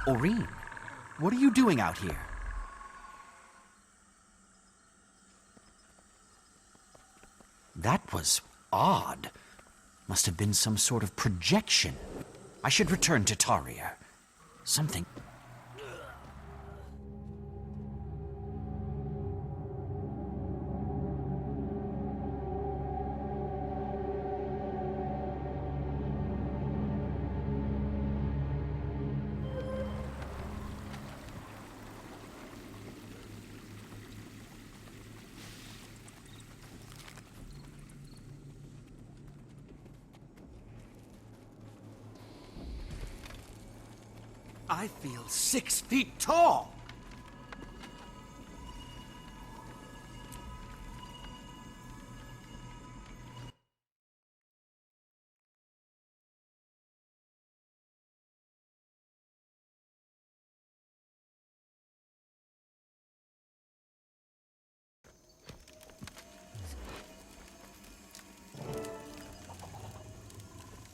Aureen, what are you doing out here? That was odd. Must have been some sort of projection. I should return to Taria. Something... I feel 6 feet tall!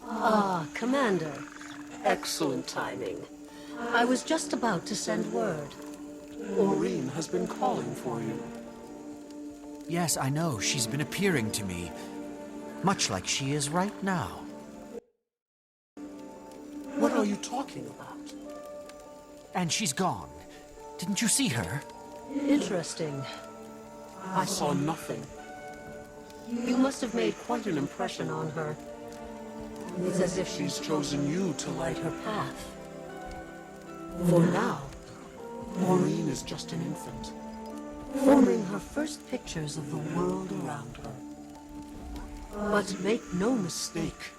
Ah, Commander. Excellent timing. I was just about to send word. Aureen has been calling for you. Yes, I know. She's been appearing to me. Much like she is right now. What are you talking about? And she's gone. Didn't you see her? Interesting. I saw nothing. You must have made quite an impression on her. It's as if She's chosen you to light her path. For now, Aureen is just an infant. forming her first pictures of the world around her. But make no mistake,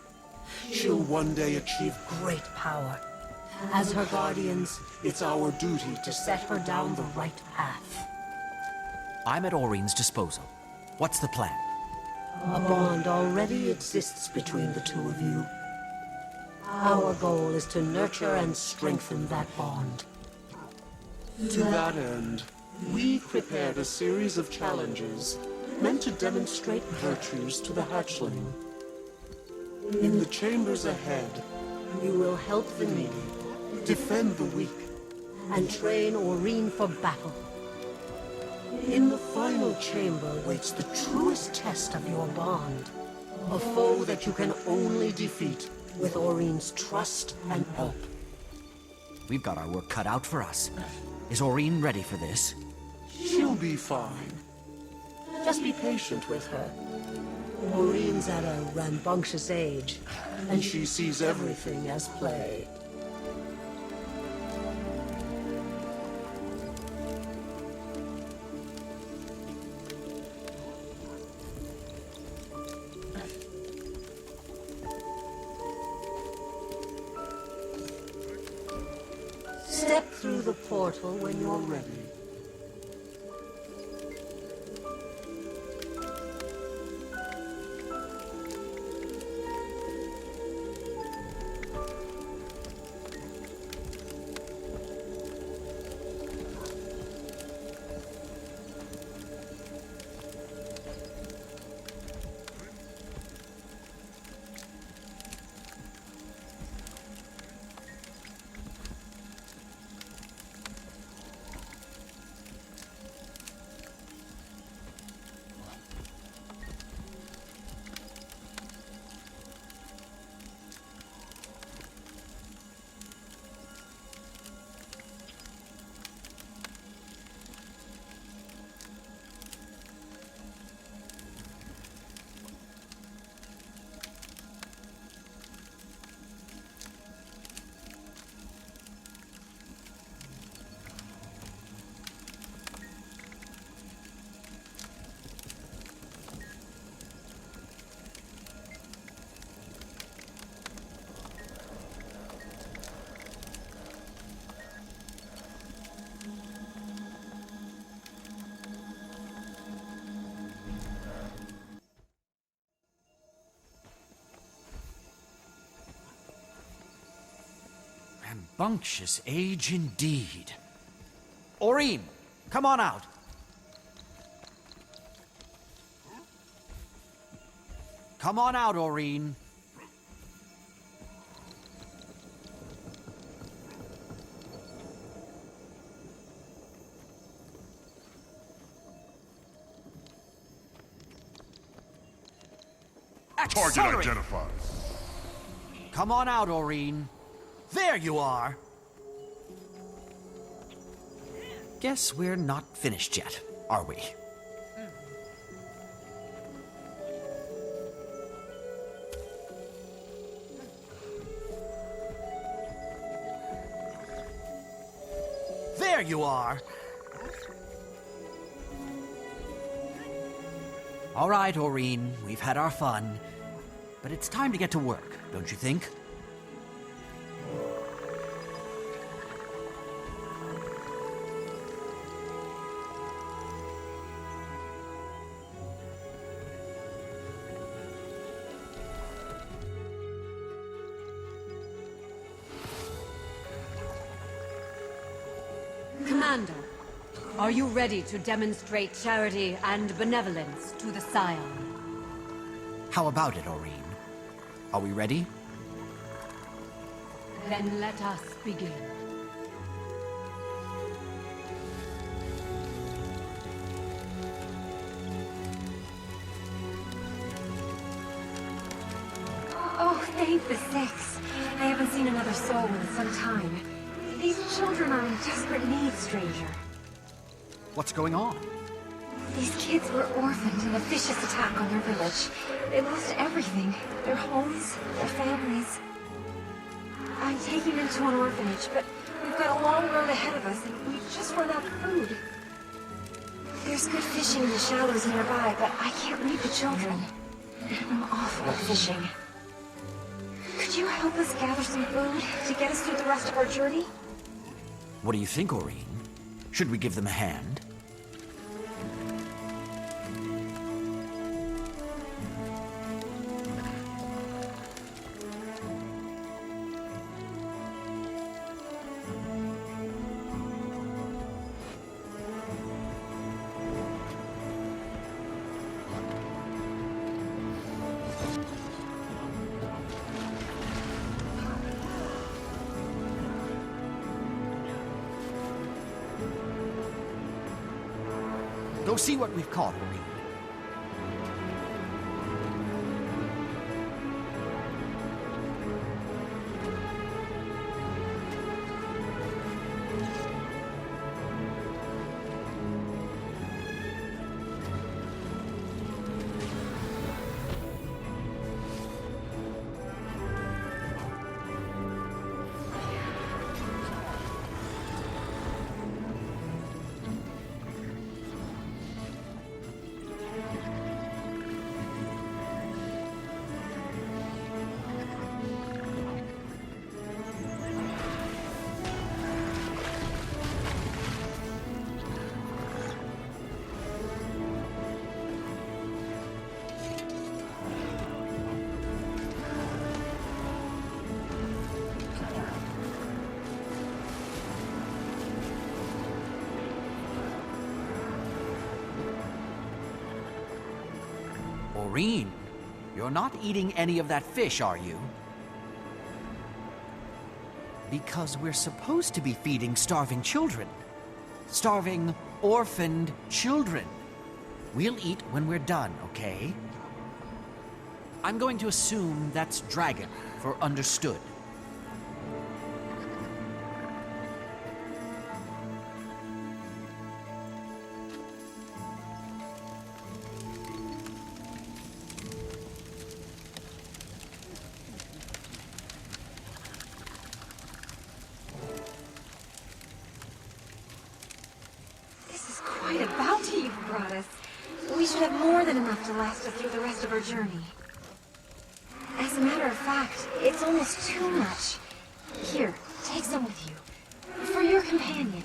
She'll one day achieve. great power. As her guardians, It's our duty to set her down the right path. I'm at Aureen's disposal. What's the plan? A bond already exists between the two of you. Our goal is to nurture and strengthen that bond. To that end, we've prepared a series of challenges meant to demonstrate virtues to the hatchling. In the chambers ahead, You will help the needy defend the weak. and train Aureen for battle. In the final chamber waits the truest test of your bond. A foe that you can only defeat with Aureen's trust and help. We've got our work cut out for us. Is Aureen ready for this? She'll be fine. Just be patient with her. Aureen's at a rambunctious age, and she sees everything as play. Step through the portal when you're ready. Rambunctious age indeed. Aureen, come on out. Come on out, Aureen. Target Sorry. identified. Come on out, Aurene. There you are. Guess we're not finished yet, are we? There you are. All right, Aurene, we've had our fun, but it's time to get to work, don't you think? Commander, are you ready to demonstrate charity and benevolence to the Scion? How about it, Aurene? Are we ready? Then let us begin. Oh, thank the Six. I haven't seen another soul in some time. These children are in desperate need, stranger. What's going on? These kids were orphaned in a vicious attack on their village. They lost everything. Their homes, their families. I'm taking them to an orphanage, but we've got a long road ahead of us, and we've just run out of food. There's good fishing in the shallows nearby, but I can't leave the children. I'm awful at fishing. Could you help us gather some food to get us through the rest of our journey? What do you think, Aurene? Should we give them a hand? Go see what we've caught, Aurene. Aurene, you're not eating any of that fish, are you? Because we're supposed to be feeding starving children. Starving, orphaned children. We'll eat when we're done, okay? I'm going to assume that's dragon for understood. Quite a bounty you've brought us. We should have more than enough to last us through the rest of our journey. As a matter of fact, it's almost too much. Here, take some with you. For your companion.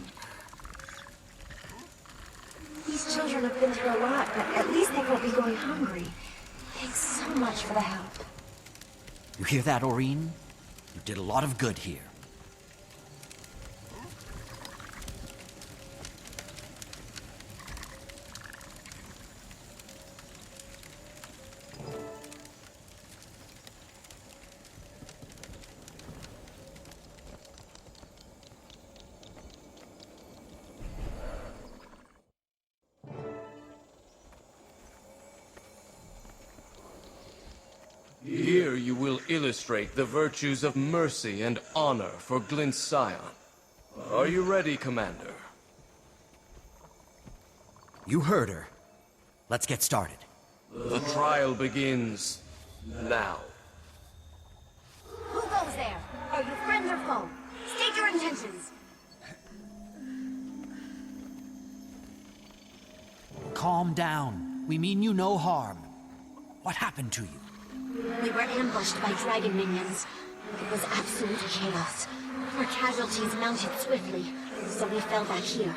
These children have been through a lot, but at least they won't be going hungry. Thanks so much for the help. You hear that, Aurene? You did a lot of good here. Here you will illustrate the virtues of mercy and honor for Glint's scion. Are you ready, Commander? You heard her. Let's get started. The trial begins now. Who goes there? Are you friends or foe? State your intentions. Calm down. We mean you no harm. What happened to you? We were ambushed by dragon minions. It was absolute chaos. Our casualties mounted swiftly, so we fell back here.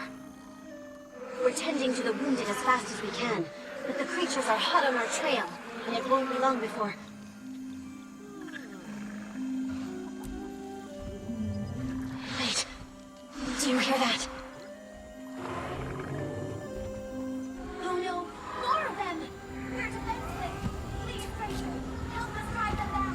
We're tending to the wounded as fast as we can, but the creatures are hot on our trail, and it won't be long before... Wait. Do you hear that? Oh no! More of them! We're defenseless! Please, Fraser, help us drive them back!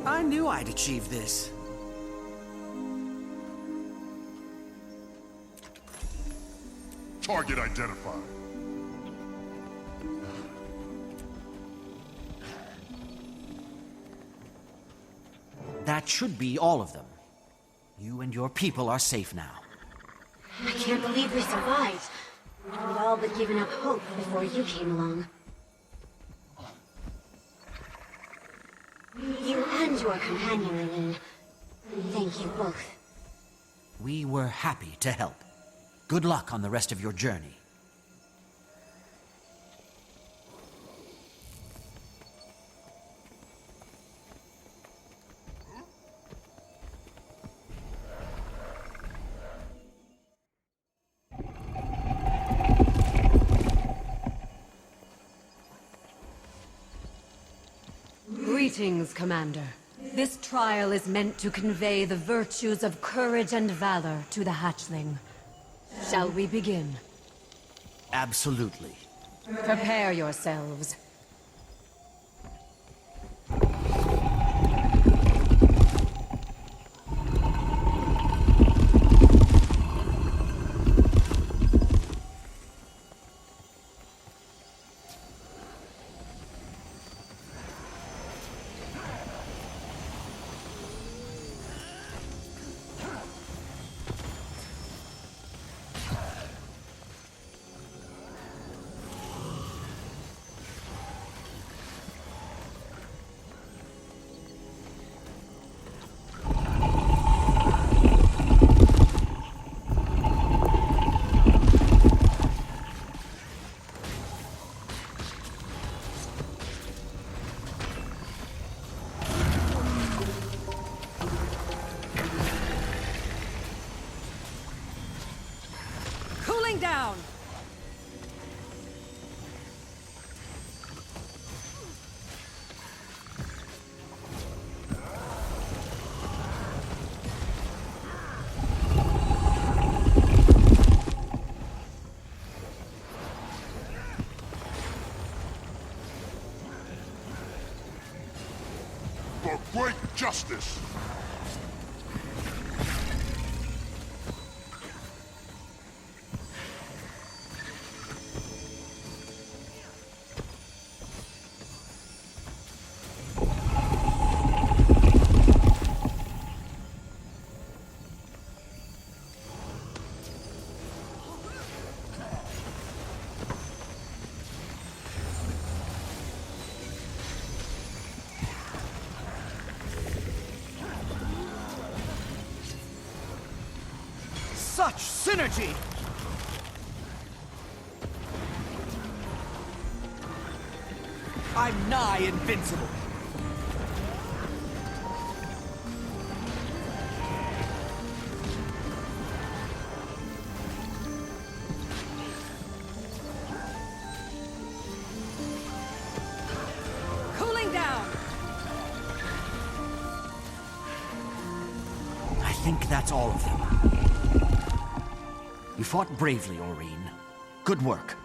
I knew I'd achieve this. Target identified. That should be all of them. You and your people are safe now. I can't believe we survived. We'd all but given up hope before you came along. You and your companion, Eileen. Thank you both. We were happy to help. Good luck on the rest of your journey. Greetings, Commander. This trial is meant to convey the virtues of courage and valor to the hatchling. Shall we begin? Absolutely. Prepare yourselves. Down! For great justice! Such synergy! I'm nigh invincible. Cooling down! I think that's all of them. You fought bravely, Aureen. Good work.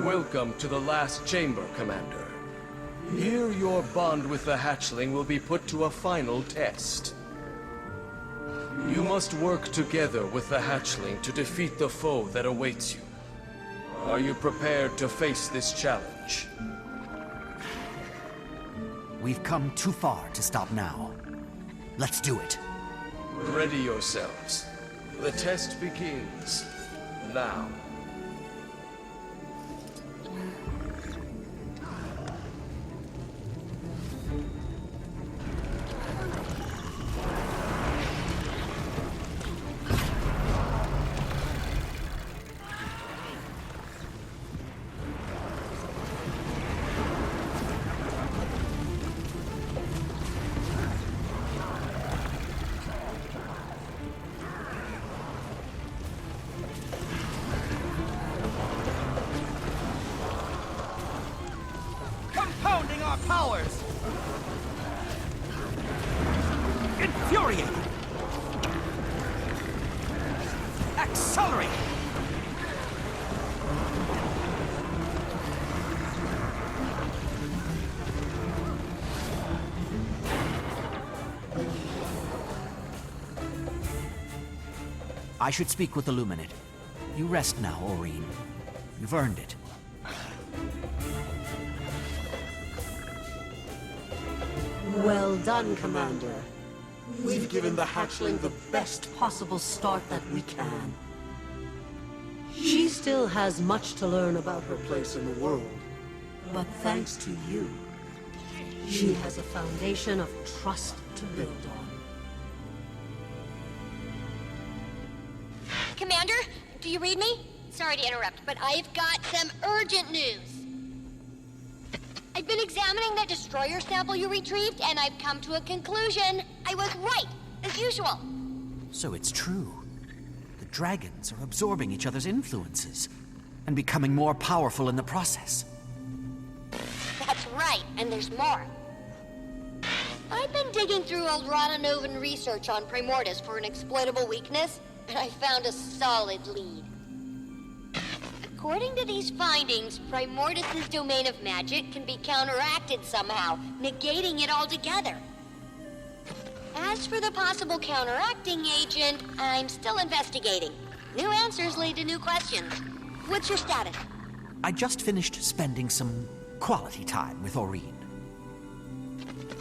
Welcome to the last chamber, Commander. Here your bond with the hatchling will be put to a final test. You must work together with the hatchling to defeat the foe that awaits you. Are you prepared to face this challenge? We've come too far to stop now. Let's do it. Ready yourselves. The test begins now. Compounding our powers! Infuriating! Accelerate! I should speak with Illuminate. You rest now, Aureen. You've earned it. Well done, Commander. We've given the hatchling the best possible start that we can. She still has much to learn about her place in the world. But thanks to you, she has a foundation of trust to build on. Commander, do you read me? Sorry to interrupt, but I've got some urgent news. I've been examining the destroyer sample you retrieved, and I've come to a conclusion. I was right, as usual. So it's true. The dragons are absorbing each other's influences and becoming more powerful in the process. That's right, and there's more. I've been digging through old Radanovan research on Primordus for an exploitable weakness, and I found a solid lead. According to these findings, Primordus' domain of magic can be counteracted somehow, negating it altogether. As for the possible counteracting agent, I'm still investigating. New answers lead to new questions. What's your status? I just finished spending some quality time with Aurene.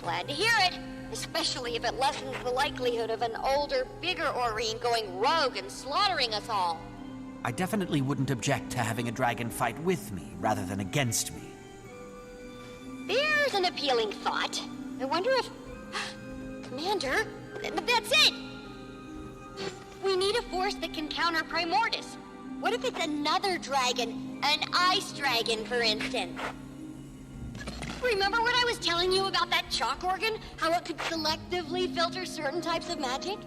Glad to hear it, especially if it lessens the likelihood of an older, bigger Aurene going rogue and slaughtering us all. I definitely wouldn't object to having a dragon fight with me rather than against me. There's an appealing thought. I wonder if... Commander, that's it! We need a force that can counter Primordus. What if it's another dragon? An ice dragon, for instance? Remember what I was telling you about that chalk organ? How it could selectively filter certain types of magic?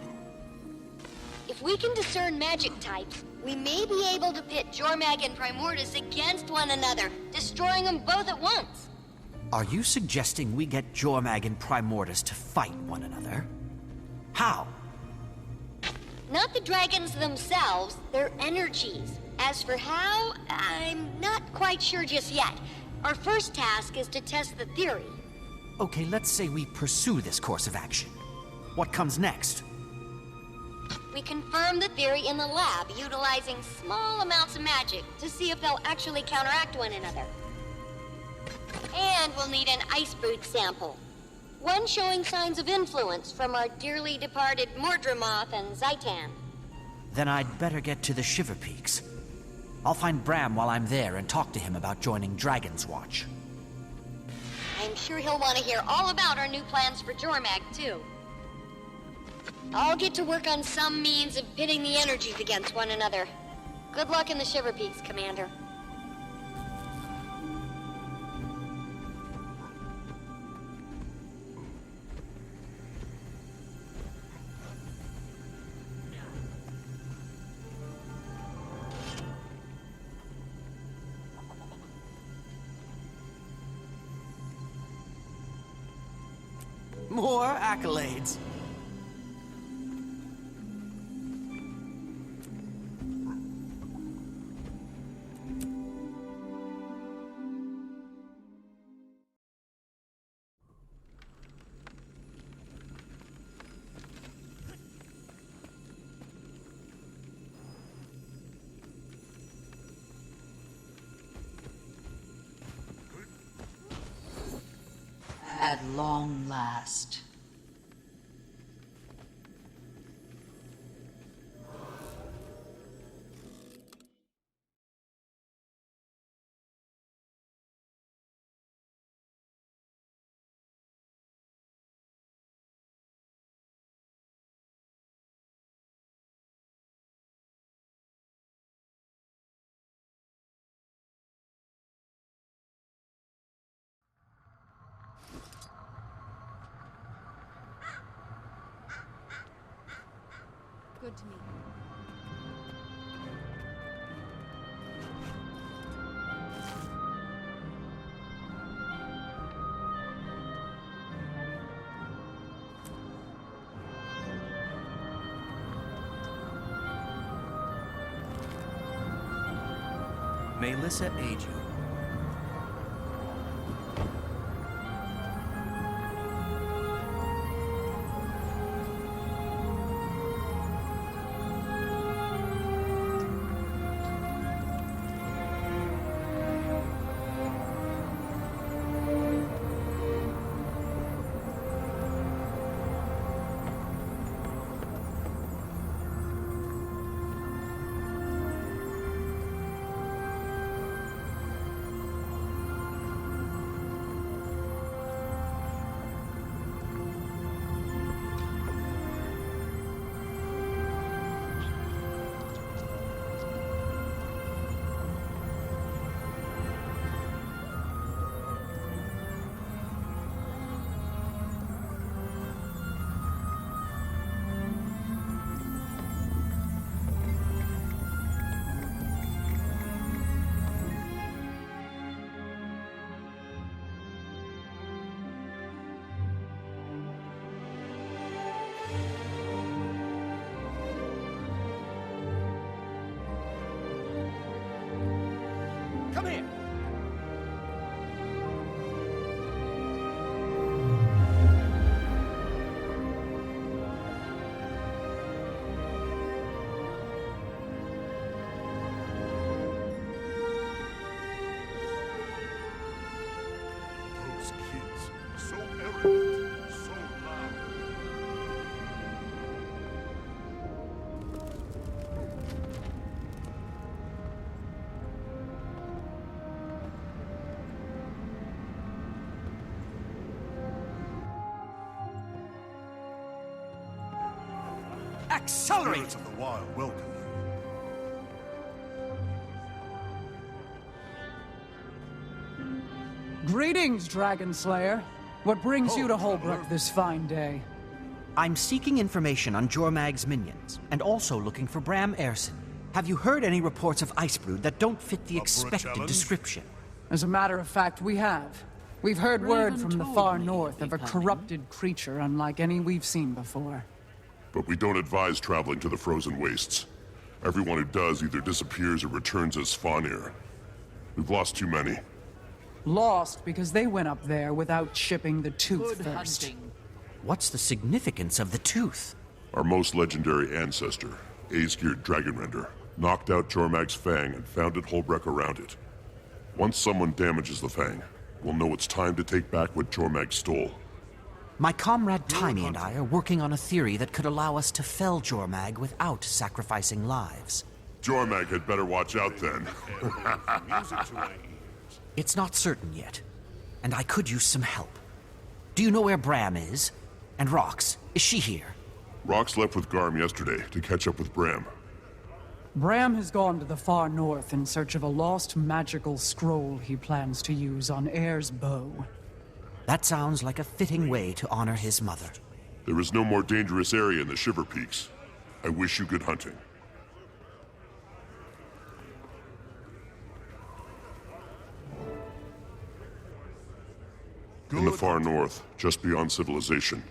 If we can discern magic types, we may be able to pit Jormag and Primordus against one another, destroying them both at once. Are you suggesting we get Jormag and Primordus to fight one another? How? Not the dragons themselves, their energies. As for how, I'm not quite sure just yet. Our first task is to test the theory. Okay, let's say we pursue this course of action. What comes next? We confirm the theory in the lab, utilizing small amounts of magic to see if they'll actually counteract one another. And we'll need an ice brood sample. One showing signs of influence from our dearly departed Mordramoth and Zaitan. Then I'd better get to the Shiverpeaks. I'll find Bram while I'm there and talk to him about joining Dragon's Watch. I'm sure he'll want to hear all about our new plans for Jormag, too. I'll get to work on some means of pitting the energies against one another. Good luck in the Shiverpeaks, Commander. More accolades. At long last. Good to meet you. May Lissa aid you. Accelerate! Spirits of the wild welcome you. Greetings, Dragon Slayer. What brings you to Holbrook this fine day? I'm seeking information on Jormag's minions, and also looking for Bram Erson. Have you heard any reports of Icebrood that don't fit the Up for a expected challenge? description? As a matter of fact, we have. We've heard word from the far north of a corrupted creature unlike any we've seen before. But we don't advise traveling to the frozen wastes. Everyone who does either disappears or returns as Svanir. We've lost too many. Lost because they went up there without chipping the tooth first. What's the significance of the tooth? Our most legendary ancestor, Aesgeir Dragonrender, knocked out Jormag's fang and founded Holbrook around it. Once someone damages the fang, we'll know it's time to take back what Jormag stole. My comrade Timey and I are working on a theory that could allow us to fell Jormag without sacrificing lives. Jormag had better watch out then. It's not certain yet, and I could use some help. Do you know where Bram is? And Rox, is she here? Rox left with Garm yesterday to catch up with Bram. Bram has gone to the far north in search of a lost magical scroll he plans to use on Air's bow. That sounds like a fitting way to honor his mother. There is no more dangerous area in the Shiverpeaks. I wish you good hunting. In the far north, just beyond civilization,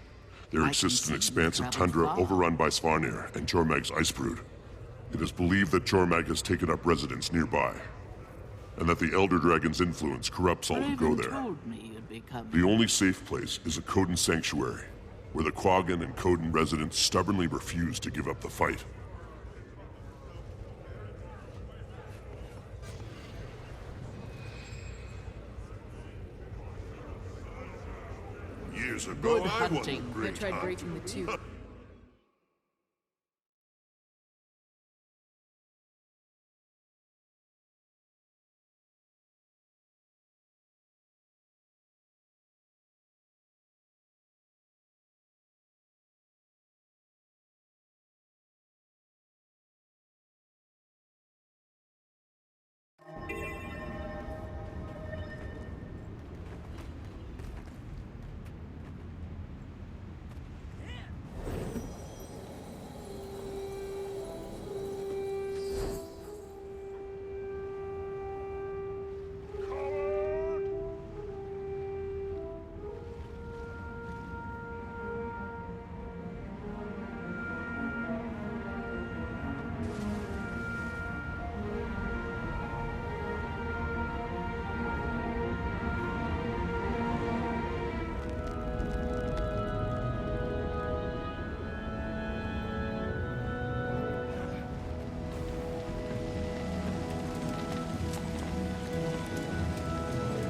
there exists an expanse of tundra overrun by Svanir and Jormag's Icebrood. It is believed that Jormag has taken up residence nearby, and that the Elder Dragon's influence corrupts all who go there. The only safe place is a Coden sanctuary, where the Quaggan and Coden residents stubbornly refuse to give up the fight. Years ago, I was a great tried breaking the tooth.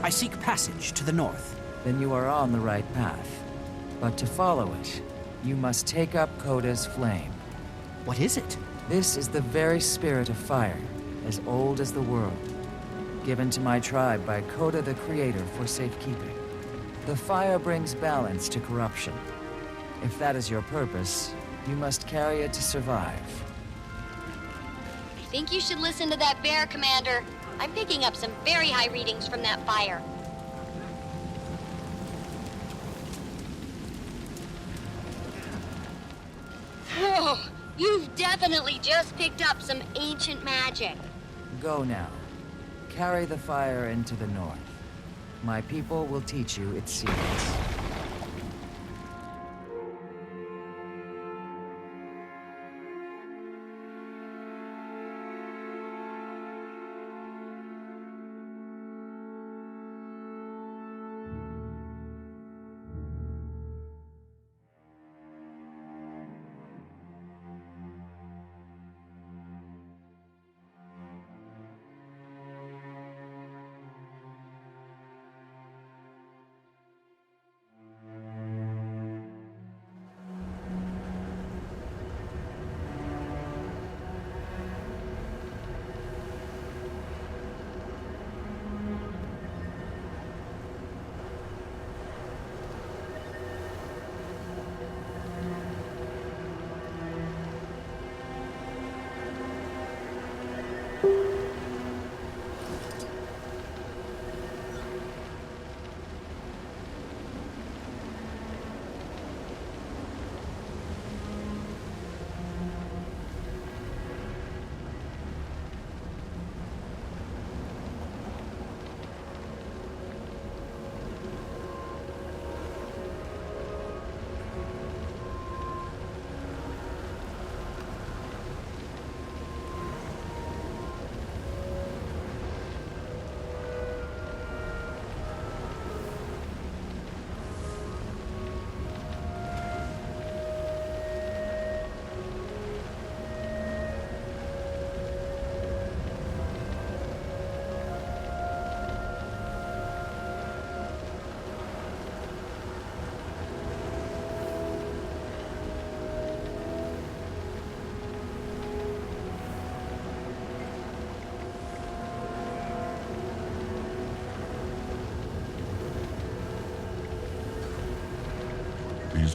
I seek passage to the north. Then you are on the right path. But to follow it, you must take up Coda's flame. What is it? This is the very spirit of fire, as old as the world, given to my tribe by Coda the Creator for safekeeping. The fire brings balance to corruption. If that is your purpose, you must carry it to survive. I think you should listen to that bear, Commander. I'm picking up some very high readings from that fire. Oh, you've definitely just picked up some ancient magic. Go now. Carry the fire into the north. My people will teach you its secrets.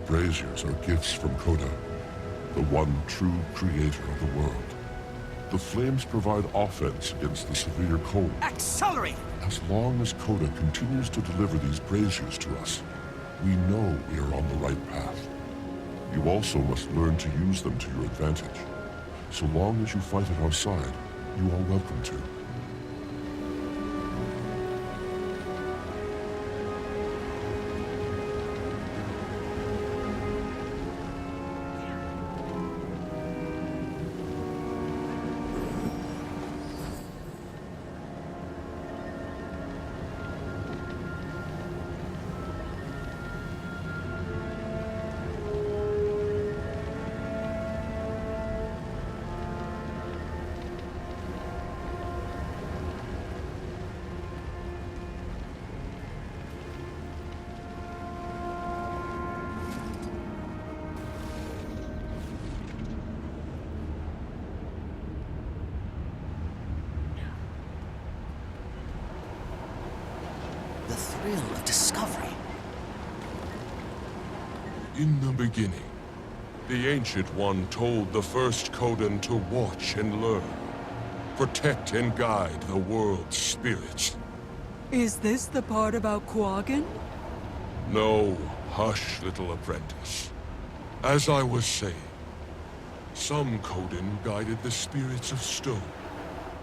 braziers are gifts from Coda, the one true creator of the world. The flames provide offense against the severe cold. Accelerate! As long as Coda continues to deliver these braziers to us, we know we are on the right path. You also must learn to use them to your advantage. So long as you fight at our side, you are welcome to. The thrill of discovery. In the beginning, the Ancient One told the first Codan to watch and learn, protect and guide the world's spirits. Is this the part about Quaggan? No, hush, little apprentice. As I was saying, some Codan guided the spirits of stone,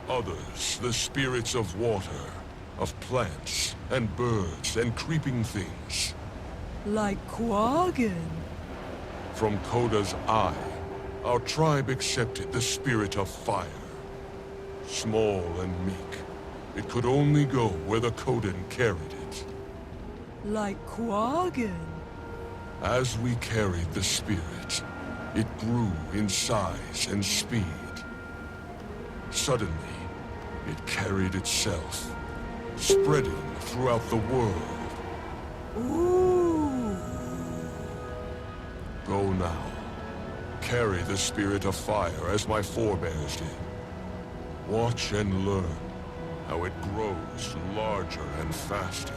others the spirits of water, of plants, and birds, and creeping things. Like Quaggan? From Coda's eye, our tribe accepted the spirit of fire. Small and meek, it could only go where the Codan carried it. Like Quaggan? As we carried the spirit, it grew in size and speed. Suddenly, it carried itself, spreading throughout the world. Ooh. Go now. Carry the spirit of fire as my forebears did. Watch and learn how it grows larger and faster.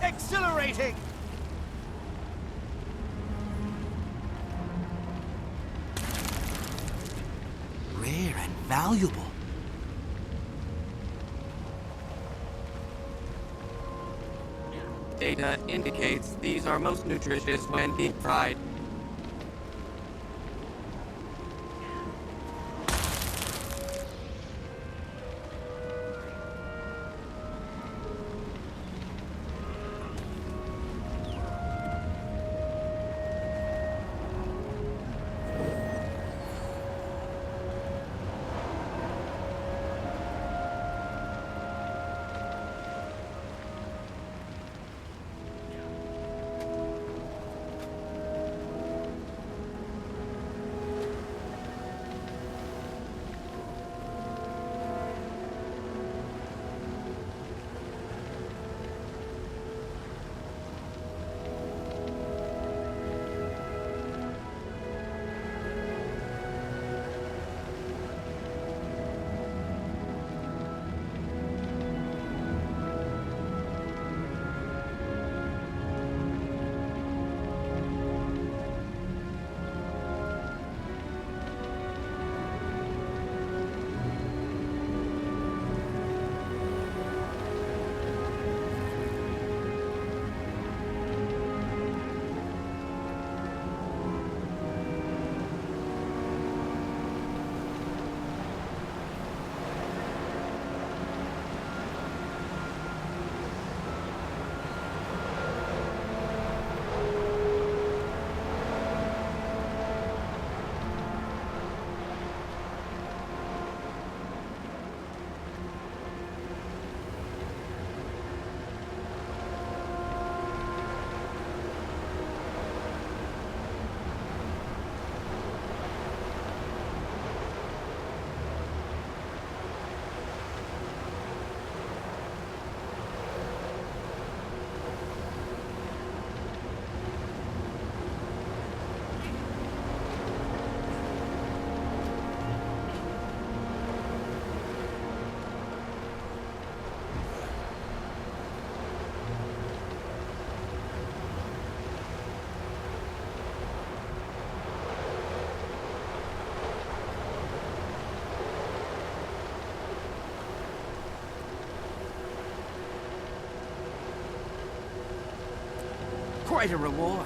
Exhilarating! Rare and valuable. Data indicates these are most nutritious when deep fried. Quite a reward.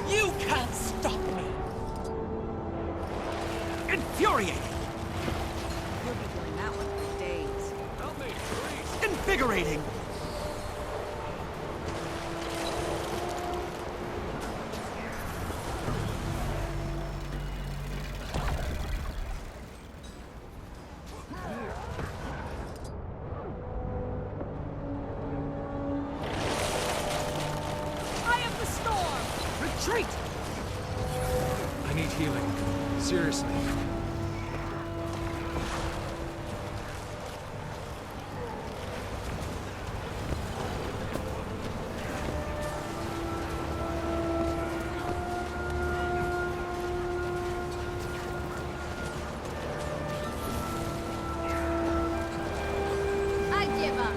You can't stop me! Infuriating! You'll be doing that one for days. Help me, please. Invigorating! I am the storm! Retreat! I need healing. Seriously. I give up.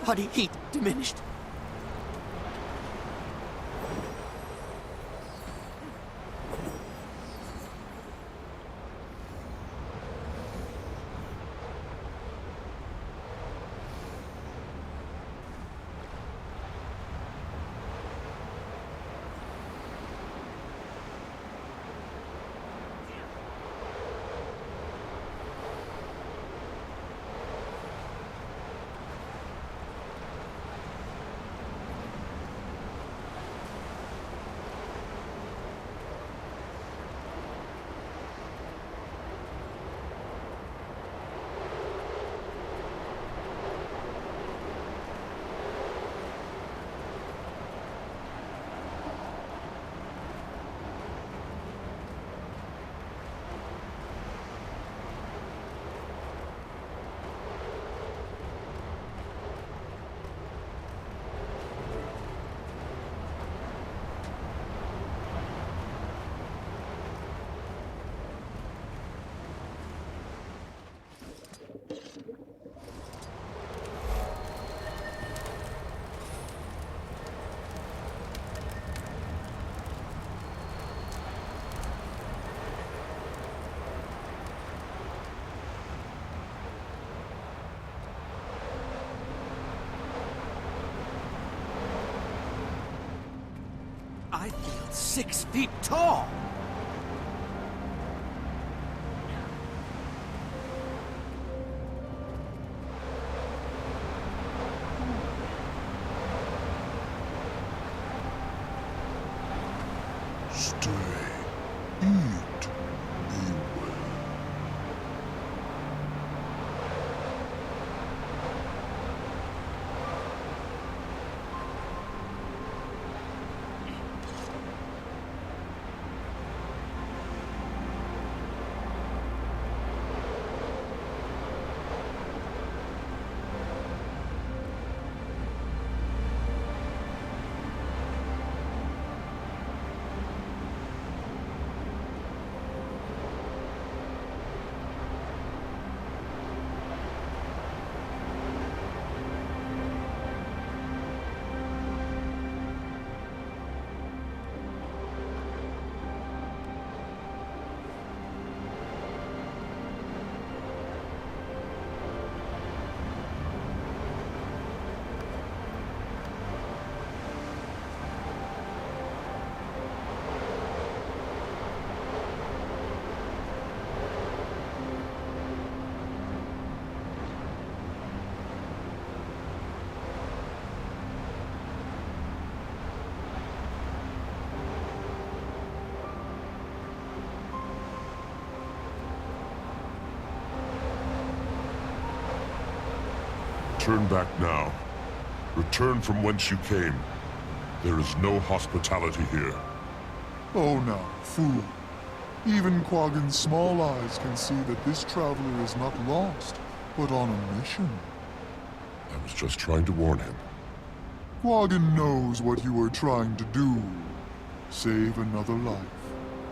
Body heat diminished. 6 feet tall! Stay. Eat. Be well. Turn back now. Return from whence you came. There is no hospitality here. Oh now, fool. Even Quaggan's small eyes can see that this traveler is not lost, but on a mission. I was just trying to warn him. Quaggan knows what you are trying to do. Save another life.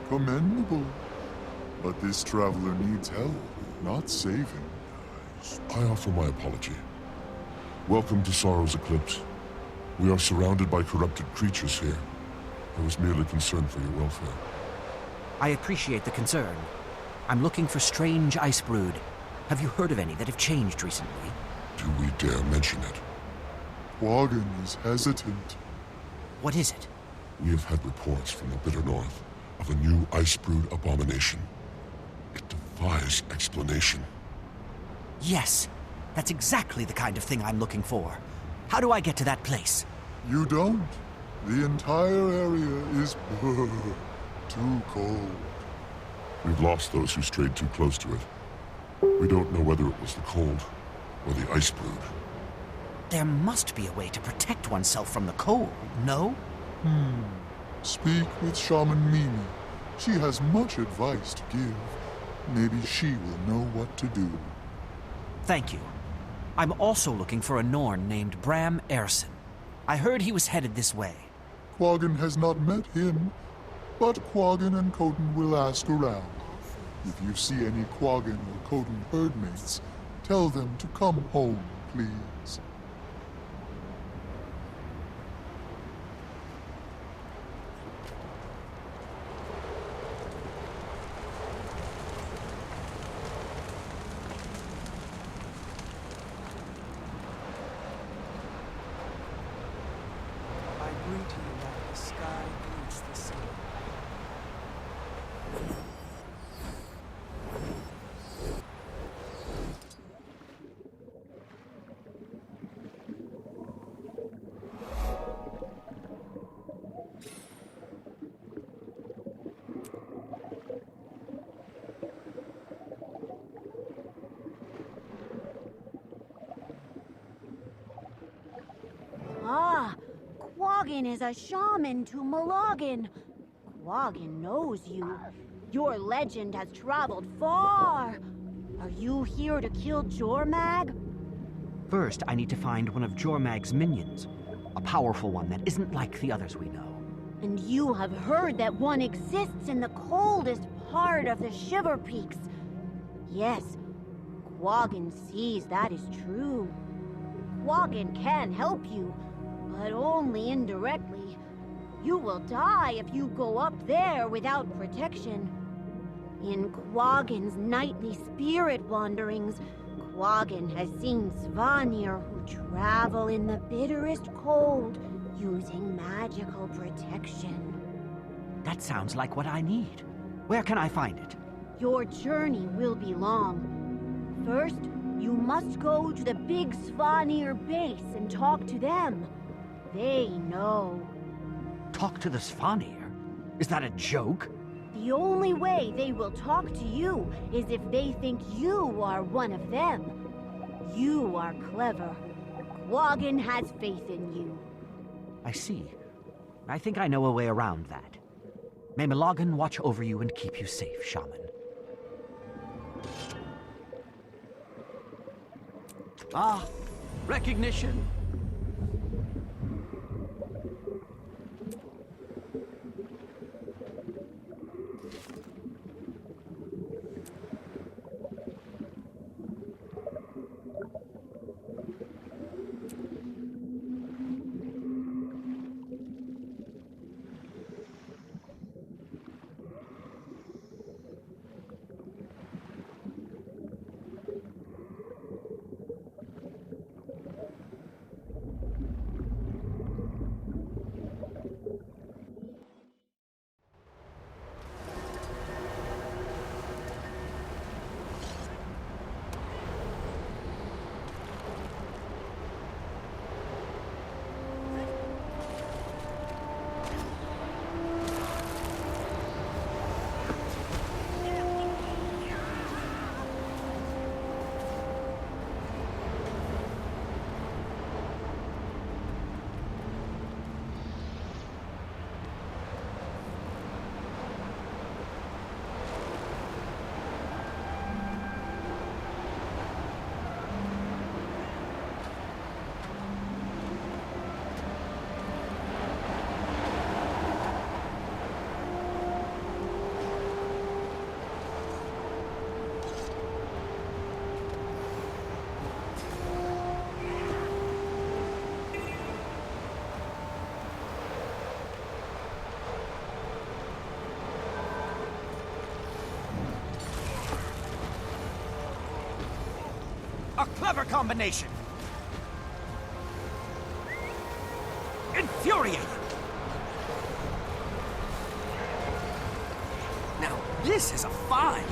Commendable. But this traveler needs help, not saving. I offer my apology. Welcome to Sorrow's Eclipse. We are surrounded by corrupted creatures here. I was merely concerned for your welfare. I appreciate the concern. I'm looking for strange ice brood. Have you heard of any that have changed recently? Do we dare mention it? Quaggan is hesitant. What is it? We have had reports from the bitter north of a new ice brood abomination. It defies explanation. Yes, that's exactly the kind of thing I'm looking for. How do I get to that place? You don't. The entire area is too cold. We've lost those who strayed too close to it. We don't know whether it was the cold or the ice brood. There must be a way to protect oneself from the cold, no? Speak with Shaman Mimi. She has much advice to give. Maybe she will know what to do. Thank you. I'm also looking for a Norn named Bram Erson. I heard he was headed this way. Quaggan has not met him, but Quaggan and Coden will ask around. If you see any Quaggan or Coden herdmates, tell them to come home, please. Quaggan is a shaman to Miloggan. Quaggan knows you. Your legend has traveled far. Are you here to kill Jormag? First, I need to find one of Jormag's minions. A powerful one that isn't like the others we know. And you have heard that one exists in the coldest part of the Shiverpeaks. Yes, Quaggan sees that is true. Quaggan can help you, but only indirectly. You will die if you go up there without protection. In Quaggan's nightly spirit wanderings, Quaggan has seen Svanir who travel in the bitterest cold using magical protection. That sounds like what I need. Where can I find it? Your journey will be long. First, you must go to the big Svanir base and talk to them. They know. Talk to the Svanir? Is that a joke? The only way they will talk to you is if they think you are one of them. You are clever. Quaggan has faith in you. I see. I think I know a way around that. May Milaghan watch over you and keep you safe, Shaman. Ah, recognition. A clever combination! Infuriating! Now, this is a find!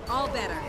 All better.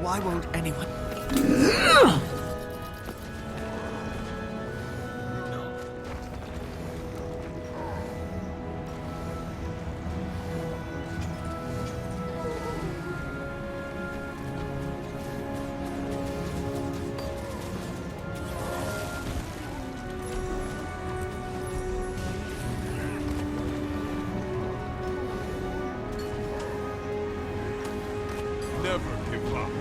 Why won't anyone... Never give up.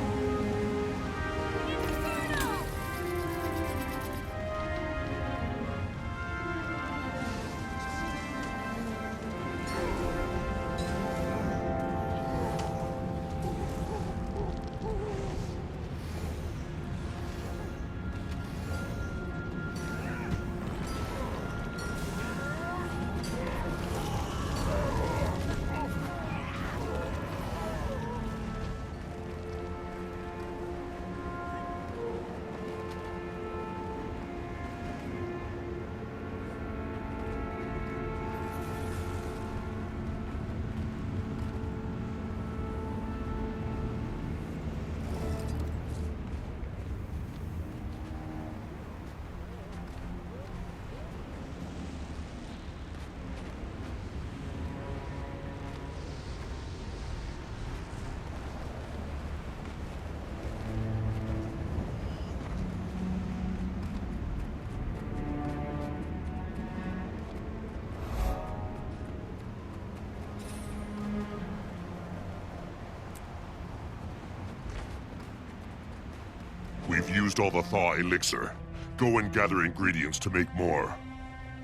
you've used all the thaw elixir. Go and gather ingredients to make more.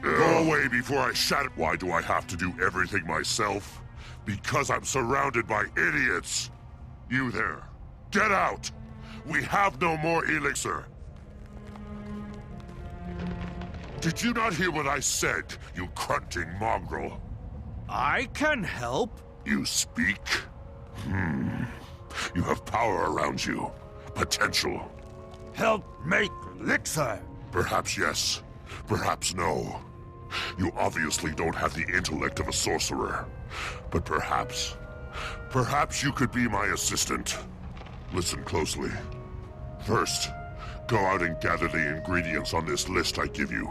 Go away before I shatter. Why do I have to do everything myself? Because I'm surrounded by idiots. You there, get out! We have no more elixir. Did you not hear what I said, you grunting mongrel? I can help. You speak? You have power around you. Potential. Help make elixir. Perhaps yes. Perhaps no. You obviously don't have the intellect of a sorcerer. But perhaps you could be my assistant. Listen closely. First, go out and gather the ingredients on this list I give you.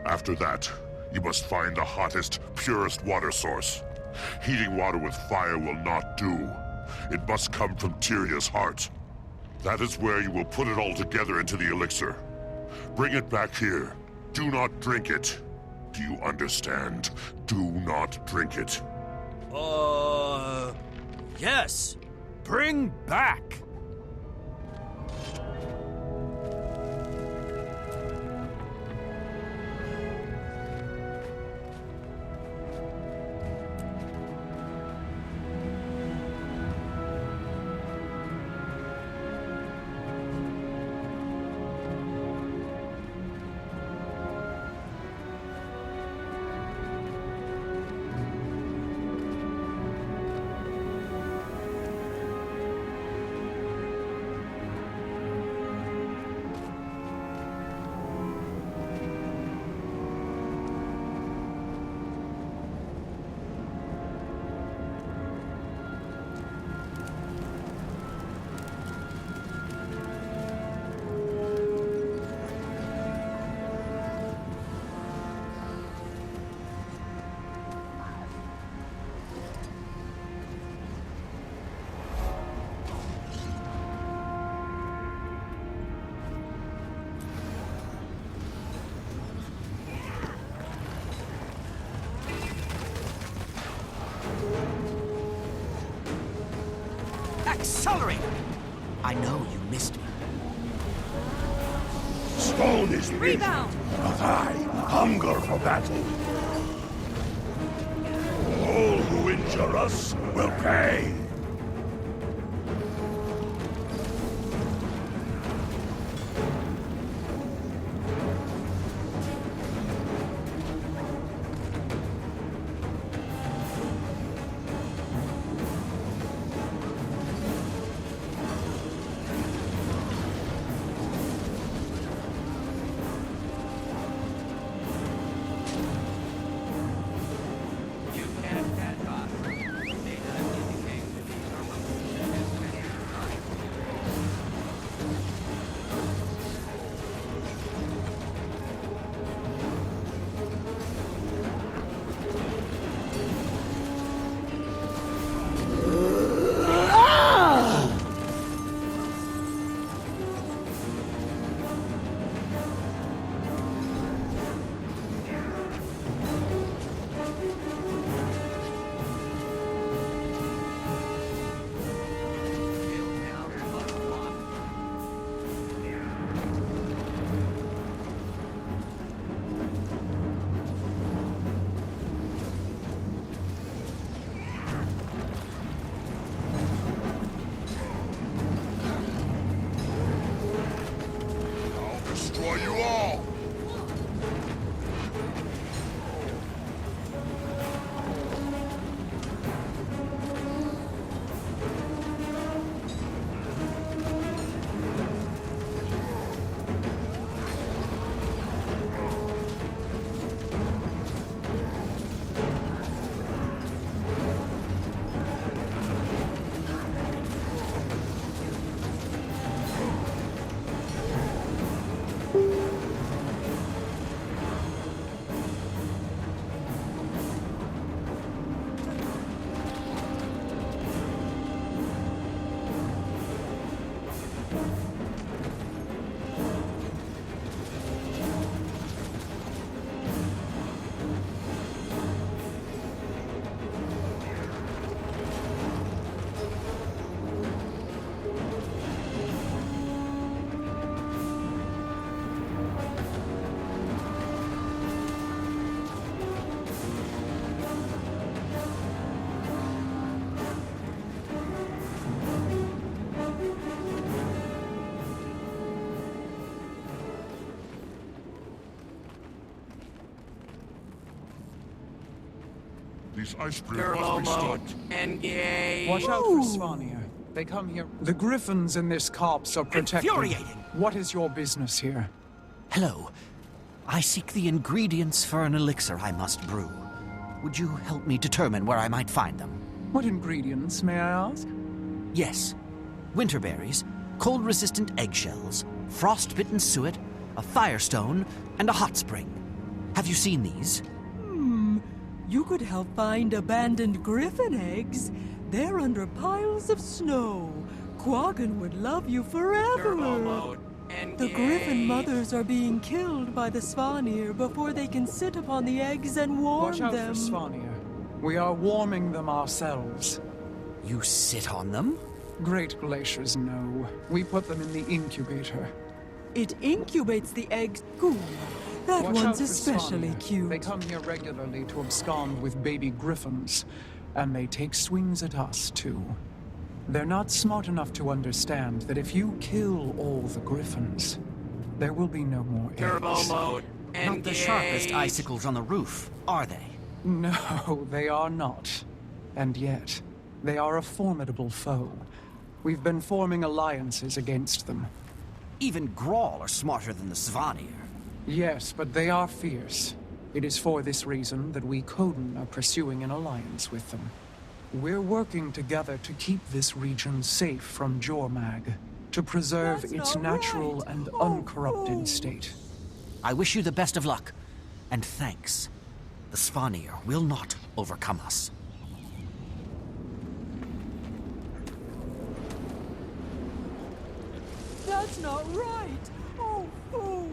After that, you must find the hottest, purest water source. Heating water with fire will not do. It must come from Tyria's heart. That is where you will put it all together into the elixir. Bring it back here. Do not drink it. Do you understand? Do not drink it. Yes. Bring back. Accelerate! I know you missed me. Stone is weak, Rebound! but I hunger for battle. All who injure us will pay. These ice brew Turbo must be mode. stopped. Engage. Watch out for Svanir. They come here. The griffins in this copse are protected. Infuriating. What is your business here? Hello. I seek the ingredients for an elixir I must brew. Would you help me determine where I might find them? What ingredients, may I ask? Yes. Winterberries, cold-resistant eggshells, frost-bitten suet, a firestone, and a hot spring. Have you seen these? You could help find abandoned griffin eggs. They're under piles of snow. Quaggan would love you forever. Turbo mode. The griffin mothers are being killed by the Svanir before they can sit upon the eggs and warm Watch out them. for Svanir. We are warming them ourselves. You sit on them? Great glaciers, no. We put them in the incubator. It incubates the eggs. Ooh, that Watch out one's for especially Svanir. cute. They come here regularly to abscond with baby griffins, and they take swings at us, too. They're not smart enough to understand that if you kill all the griffins, there will be no more Turbo eggs. mode. Not the sharpest icicles on the roof, are they? No, they are not. And yet, they are a formidable foe. We've been forming alliances against them. Even Grawl are smarter than the Svanir. Yes, but they are fierce. It is for this reason that we Coden are pursuing an alliance with them. We're working together to keep this region safe from Jormag, to preserve its natural and uncorrupted state. I wish you the best of luck, and thanks. The Svanir will not overcome us. That's not right. Oh, fool.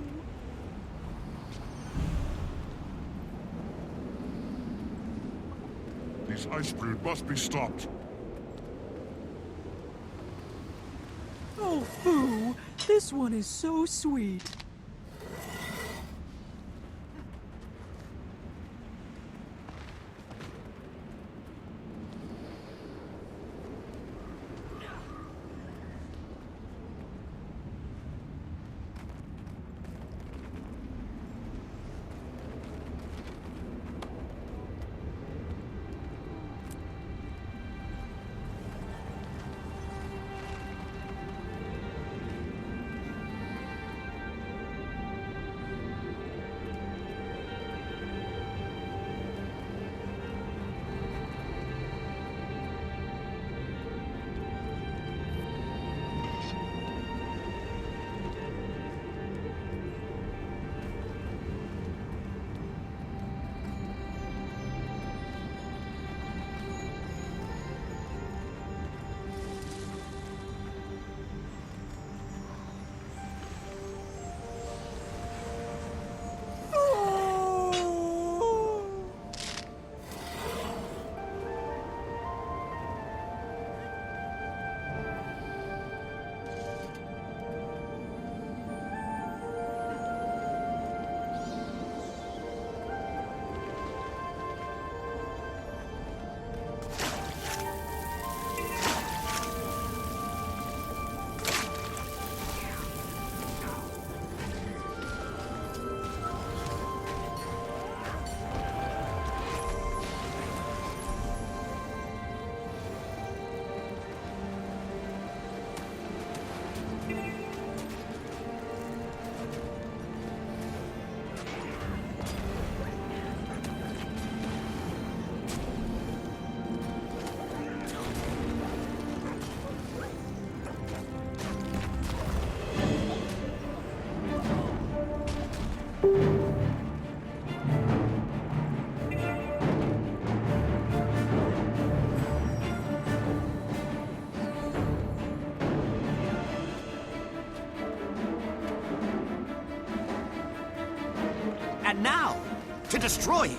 These ice brew must be stopped. Oh, foo. This one is so sweet. And now, to destroy you.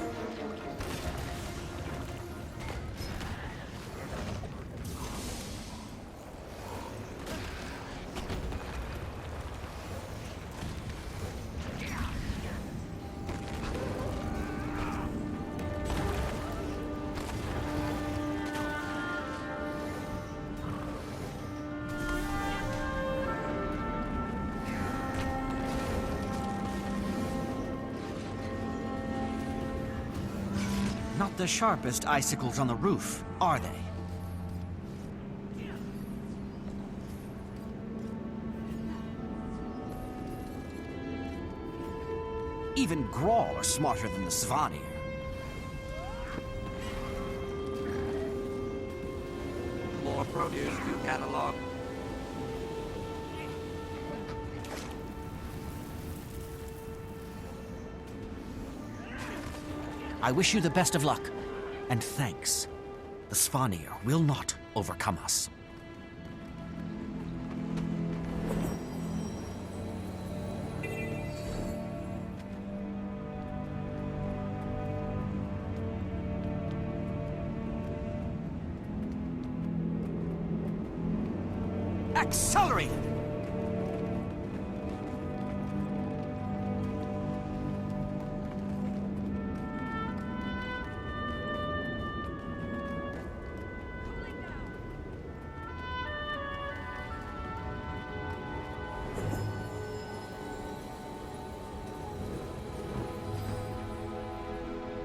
Not the sharpest icicles on the roof, are they? Even Grawl are smarter than the Svanir. More produce to catalog. I wish you the best of luck, and thanks. The Svanir will not overcome us. Accelerated!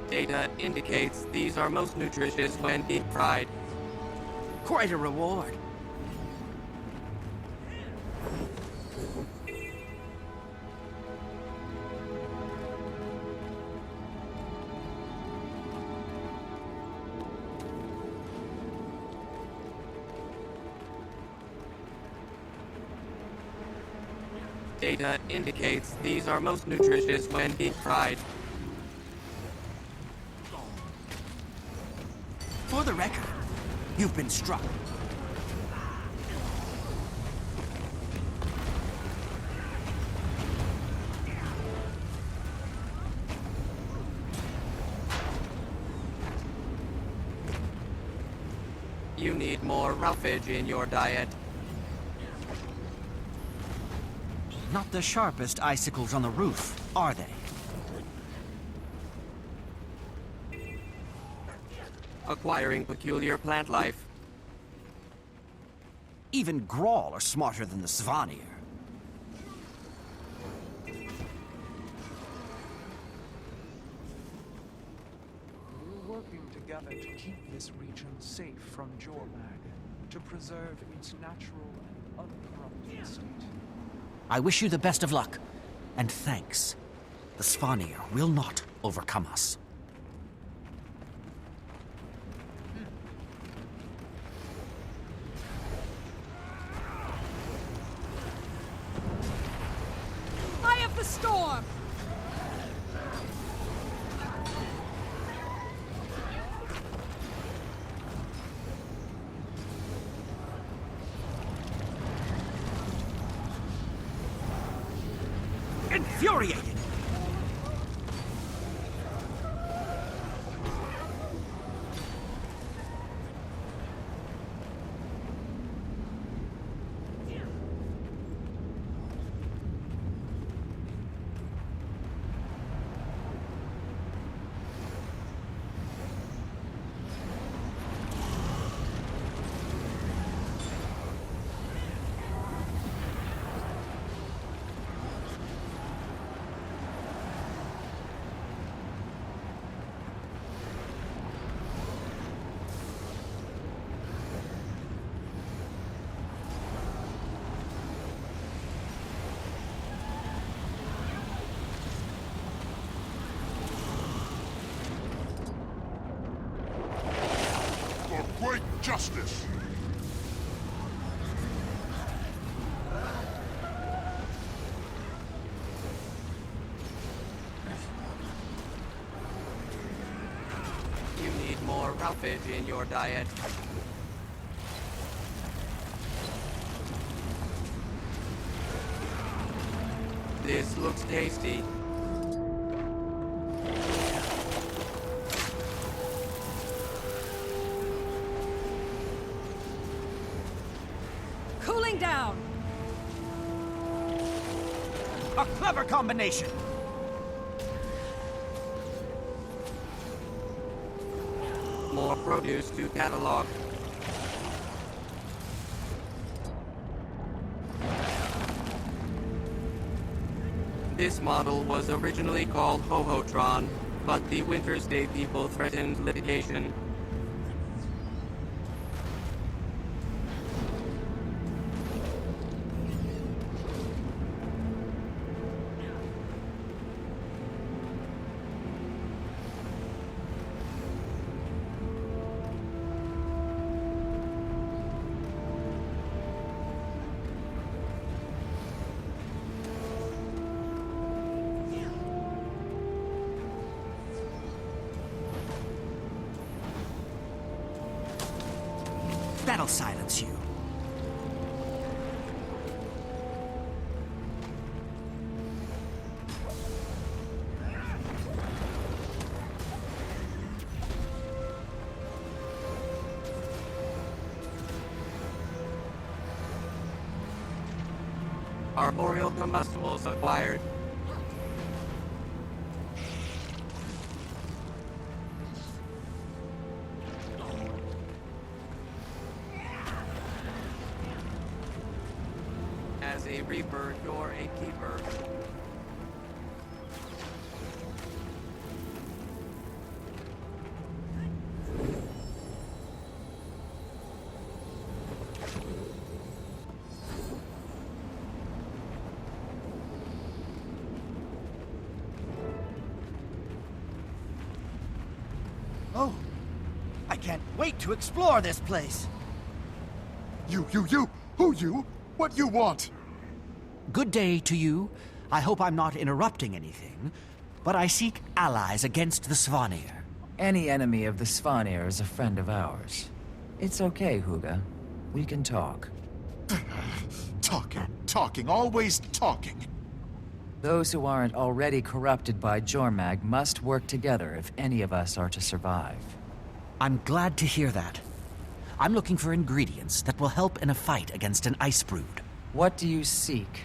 Data indicates these are most nutritious when deep fried. Quite a reward. Data indicates these are most nutritious when deep fried. For the record, you've been struck. You need more roughage in your diet. Not the sharpest icicles on the roof, are they? Acquiring peculiar plant life. Even Grawl are smarter than the Svanir. We're working together to keep this region safe from Jormag, to preserve its natural and uncorrupted state. I wish you the best of luck, and thanks. The Svanir will not overcome us. Eye of the storm! Infuriated! Great justice! You need more roughage in your diet. This looks tasty. Cooling down! A clever combination! More produce to catalog. This model was originally called Hohotron. but the Winter's Day people threatened litigation. That'll silence you. Arboreal combustibles acquired. As a reaper, you're a keeper. Oh, I can't wait to explore this place. You! Who you? What you want? Good day to you. I hope I'm not interrupting anything, but I seek allies against the Svanir. Any enemy of the Svanir is a friend of ours. It's okay, Huga. We can talk. Talking, always talking. Those who aren't already corrupted by Jormag must work together if any of us are to survive. I'm glad to hear that. I'm looking for ingredients that will help in a fight against an ice brood. What do you seek?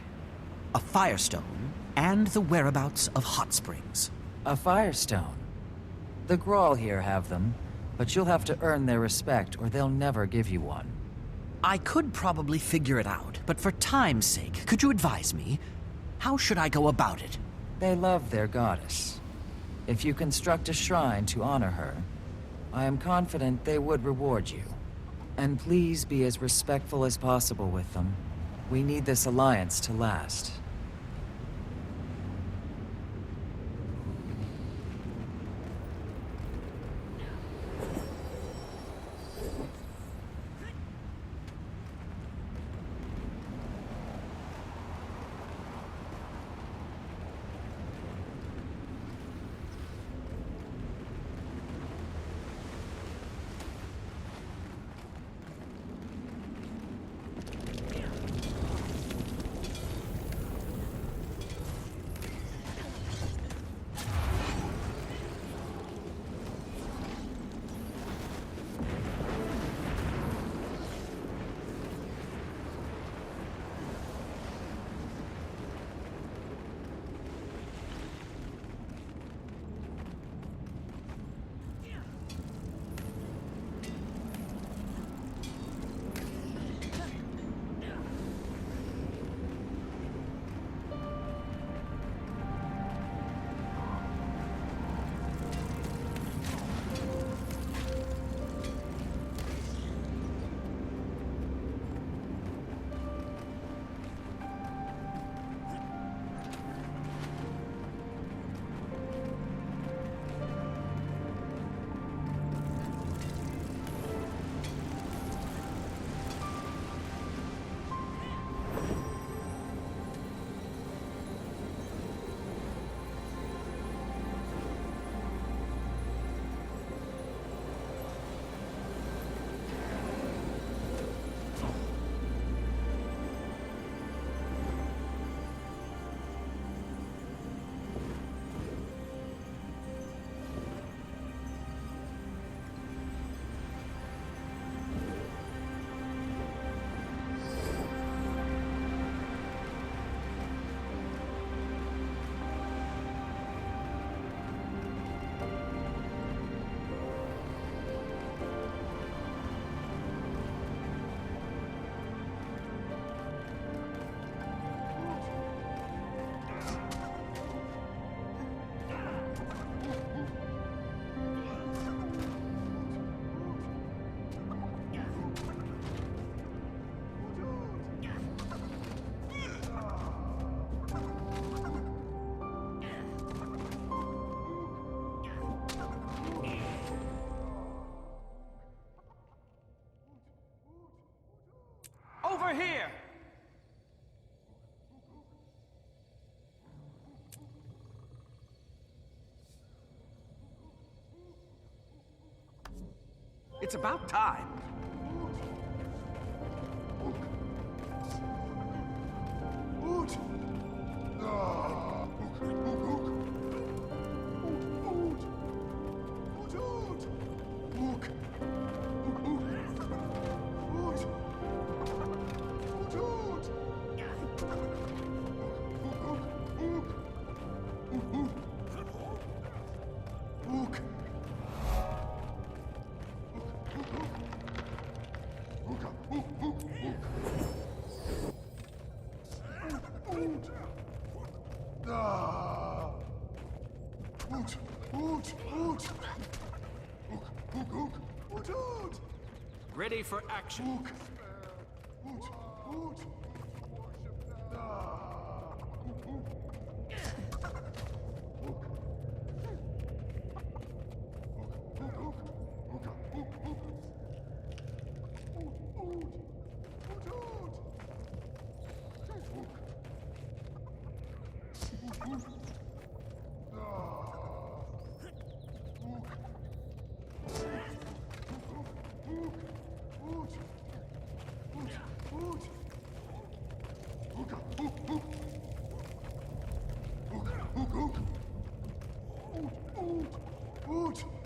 A firestone and the whereabouts of hot springs. A firestone? The Grawl here have them, but you'll have to earn their respect or they'll never give you one. I could probably figure it out, but for time's sake, could you advise me? How should I go about it? They love their goddess. If you construct a shrine to honor her, I am confident they would reward you. And please be as respectful as possible with them. We need this alliance to last. here! It's about time. Ready for action.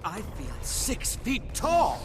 I feel 6 feet tall!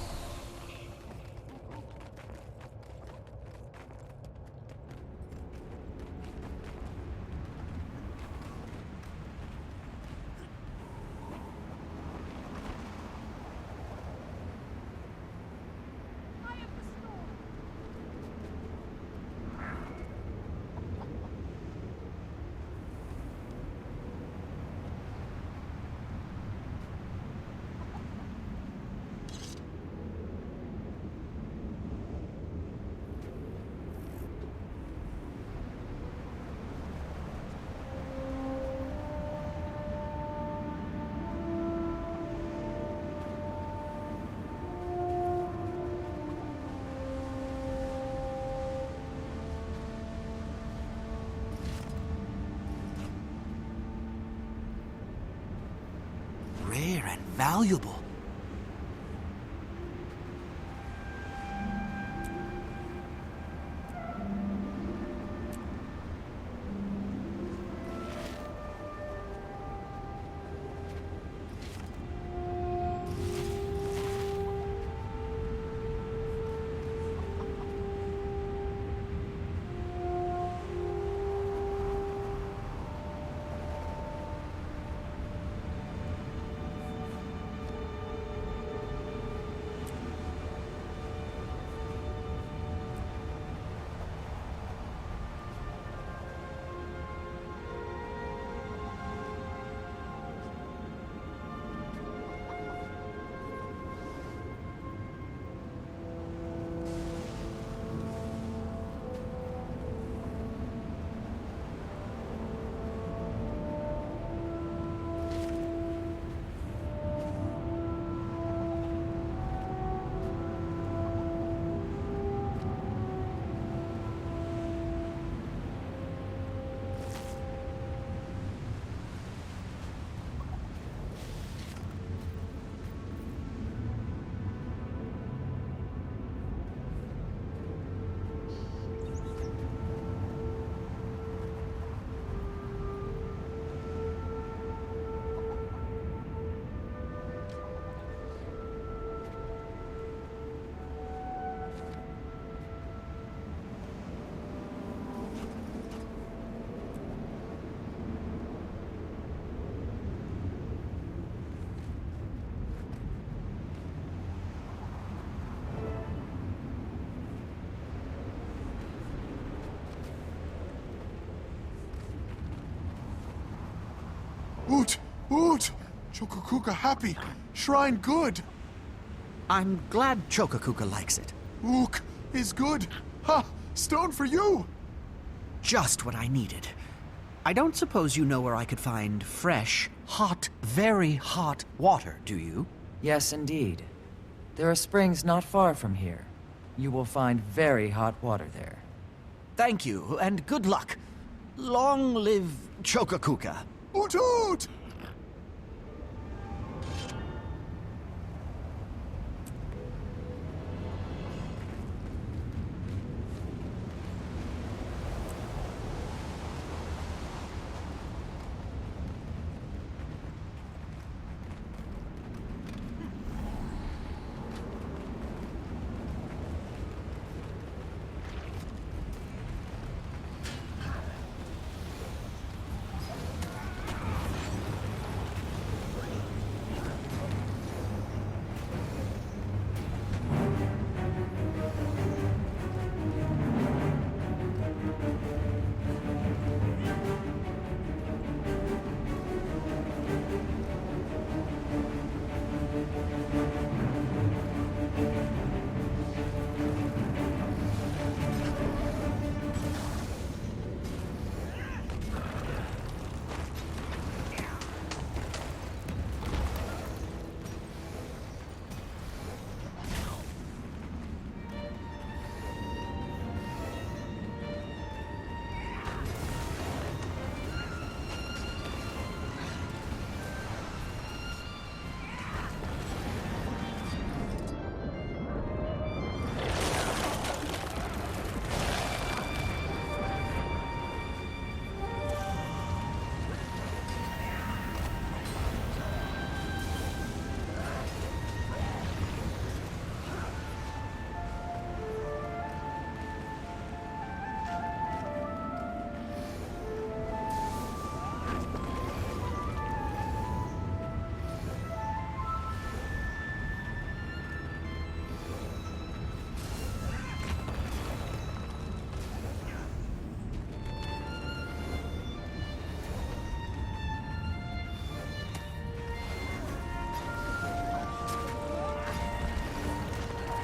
Rare and valuable. Oot! Oot! Chokakuka happy. Shrine good. I'm glad Chokakuka likes it. Ook is good. Ha! Stone for you! Just what I needed. I don't suppose you know where I could find fresh, hot, very hot water, do you? Yes, indeed. There are springs not far from here. You will find very hot water there. Thank you, and good luck. Long live Chokakuka. Oot oot!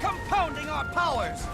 Compounding our powers!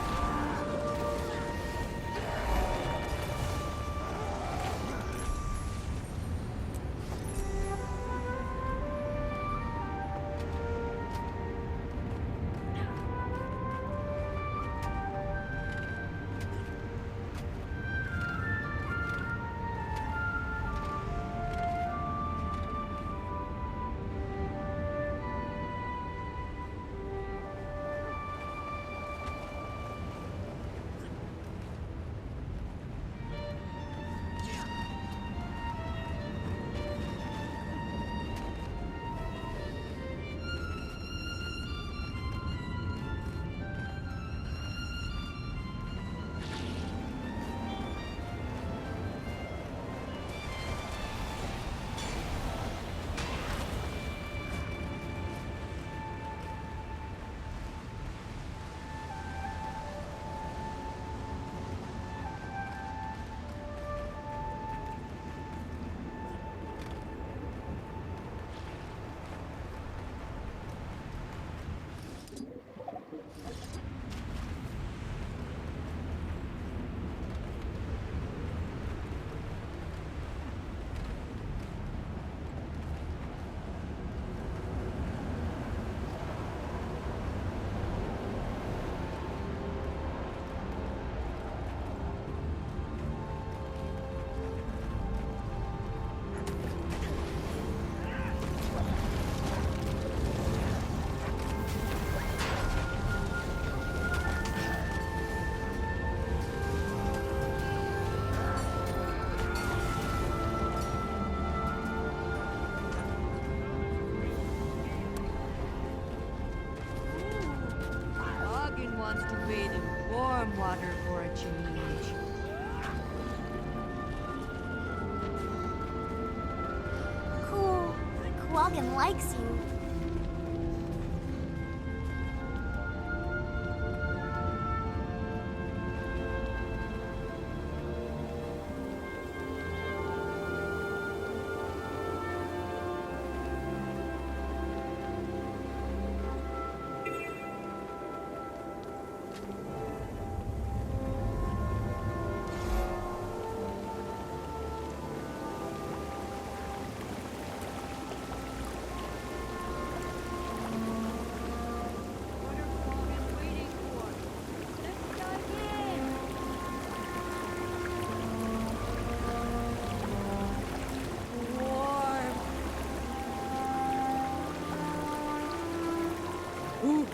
water for a change. Cool. Quaggan likes you.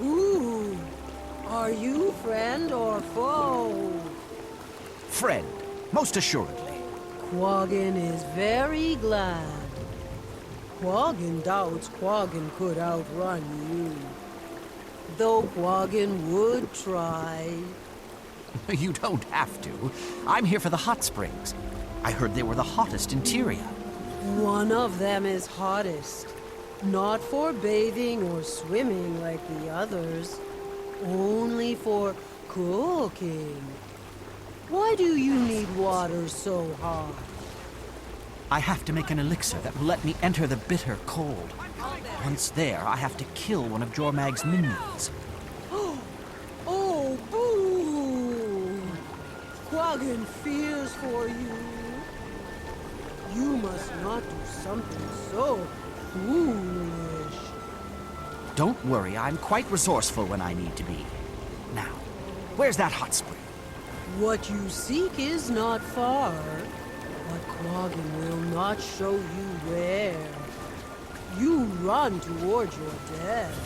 Ooh, are you friend or foe? Friend, most assuredly. Quaggin is very glad. Quaggin doubts Quaggin could outrun you. Though Quaggin would try. You don't have to. I'm here for the hot springs. I heard they were the hottest in Tyria. One of them is hottest. Not for bathing or swimming like the others. Only for cooking. Why do you need water so hot? I have to make an elixir that will let me enter the bitter cold. Once there, I have to kill one of Jormag's minions. Oh, boo! Quaggin fears for you. You must not do something so foolish. Don't worry, I'm quite resourceful when I need to be. Now, where's that hot spring? What you seek is not far, but Quaggin will not show you where. You run towards your death.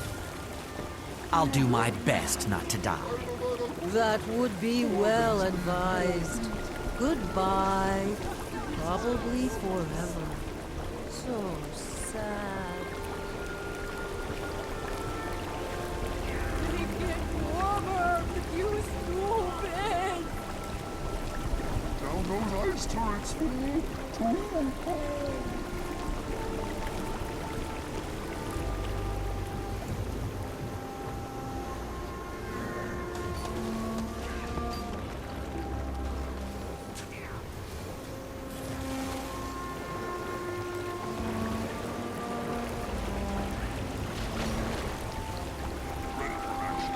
I'll do my best not to die. That would be well advised. Goodbye. Probably forever. So sad. Make it warmer, you stupid! Down those ice turrets, fool! Too cold!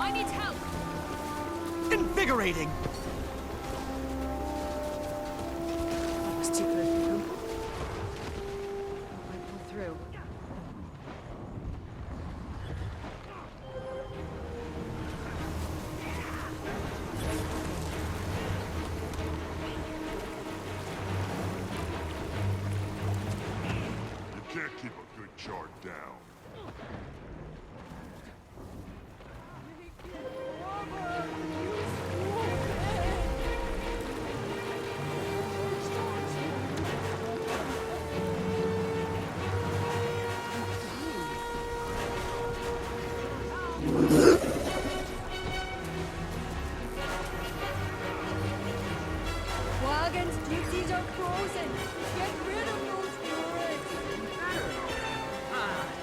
I need help! Invigorating! That was too good for him. I pull through. You can't keep a good chart down. Quaggin's gypsies are frozen! Get rid of those turrets!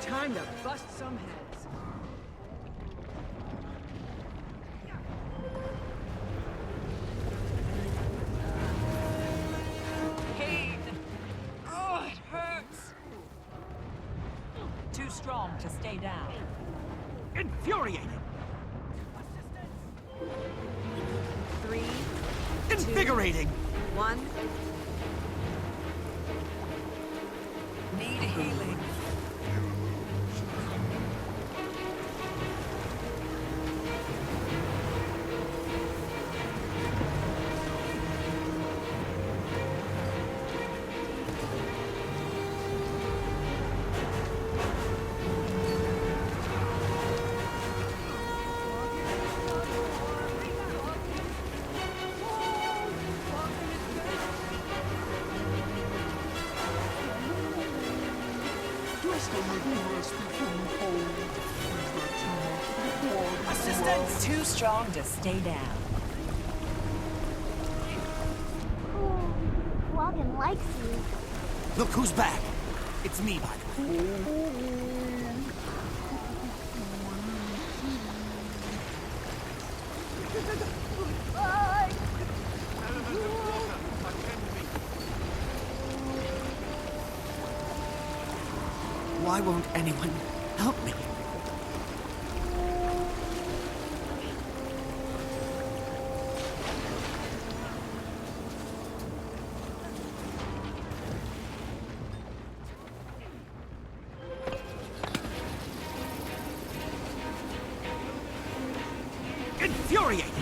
Time to bust some heads. Pain! Oh, it hurts! Too strong to stay down. Infuriating! 3, Invigorating! 1. Need healing. Just a little rest before you cold. Is that too much for Quaggin? Assistance too strong to stay down. Cool. Quaggin likes you. Look who's back! It's me, by the way. Why won't anyone help me? Infuriating!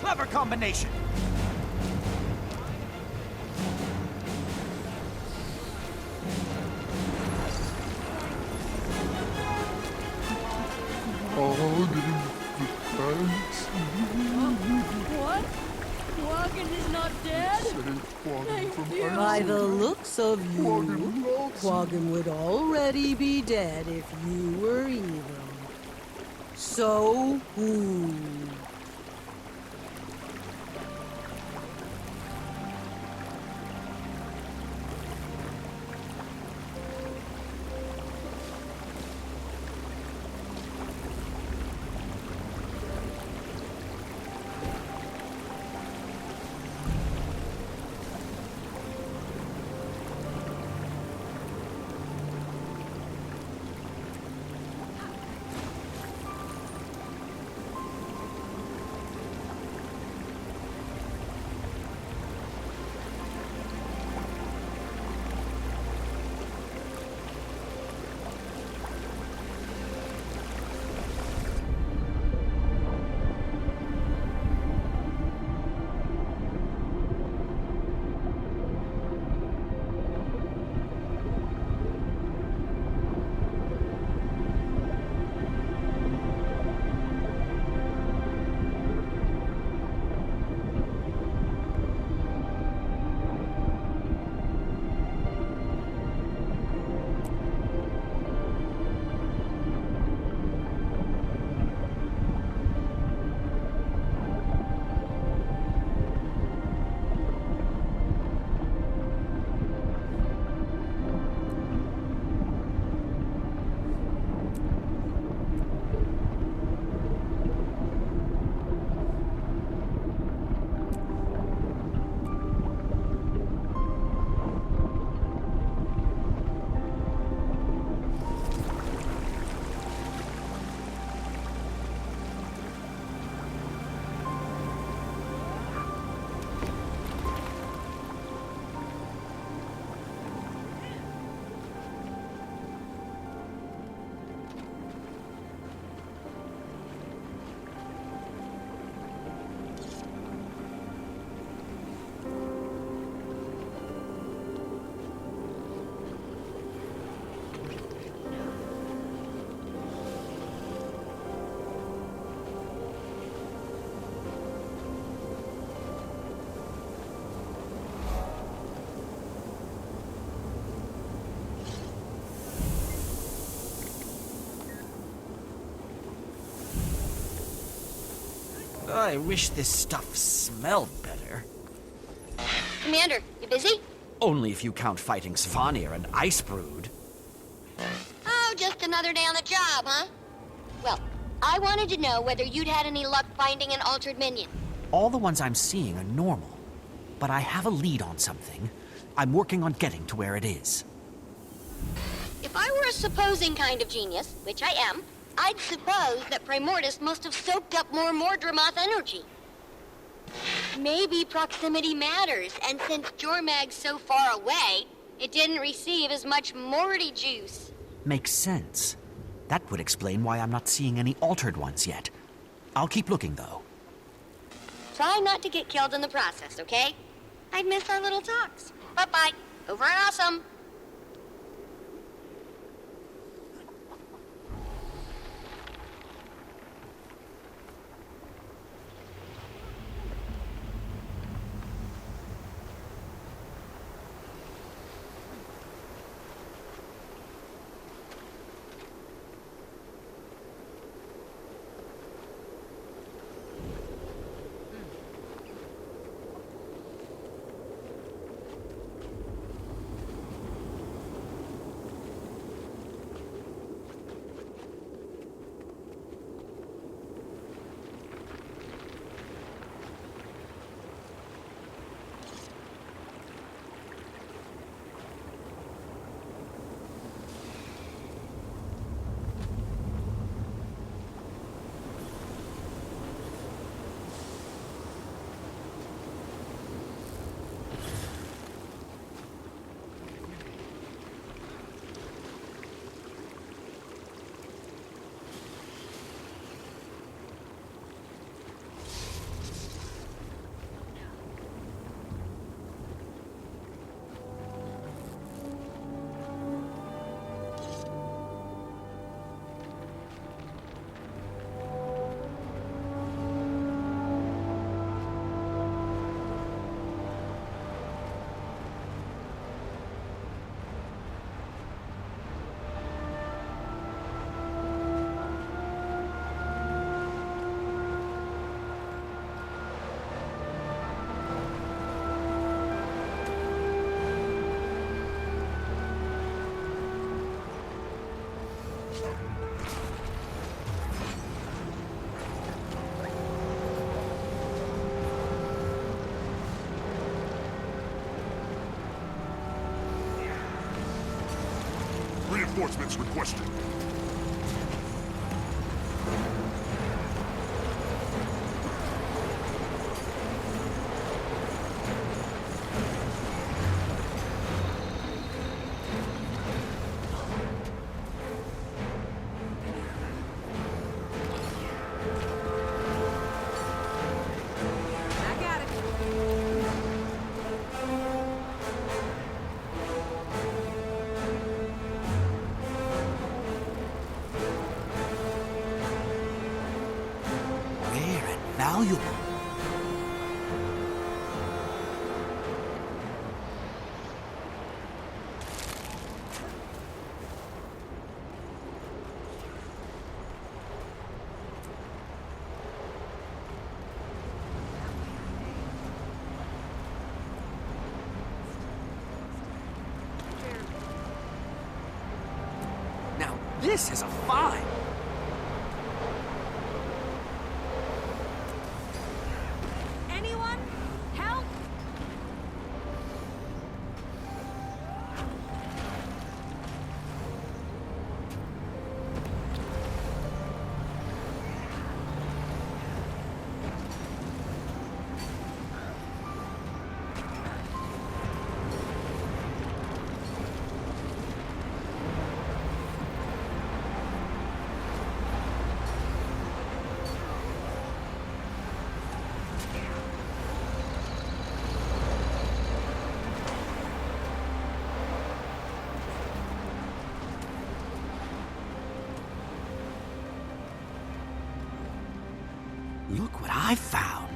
Clever combination. What? Quaggan is not dead? Thank you. By the looks of you, Quaggan would already be dead if you were evil. So who? I wish this stuff smelled better. Commander, you busy? Only if you count fighting Svanir and Icebrood. Oh, just another day on the job, huh? Well, I wanted to know whether you'd had any luck finding an altered minion. All the ones I'm seeing are normal, but I have a lead on something. I'm working on getting to where it is. If I were a supposing kind of genius, which I am, I'd suppose that Primordus must have soaked up more Mordremoth energy. Maybe proximity matters, and since Jormag's so far away, it didn't receive as much Morty juice. Makes sense. That would explain why I'm not seeing any altered ones yet. I'll keep looking, though. Try not to get killed in the process, okay? I'd miss our little talks. Bye-bye. Over and awesome. Reinforcements requested. Valuable. Now, this is a find. Anyone? Help? Look what I found.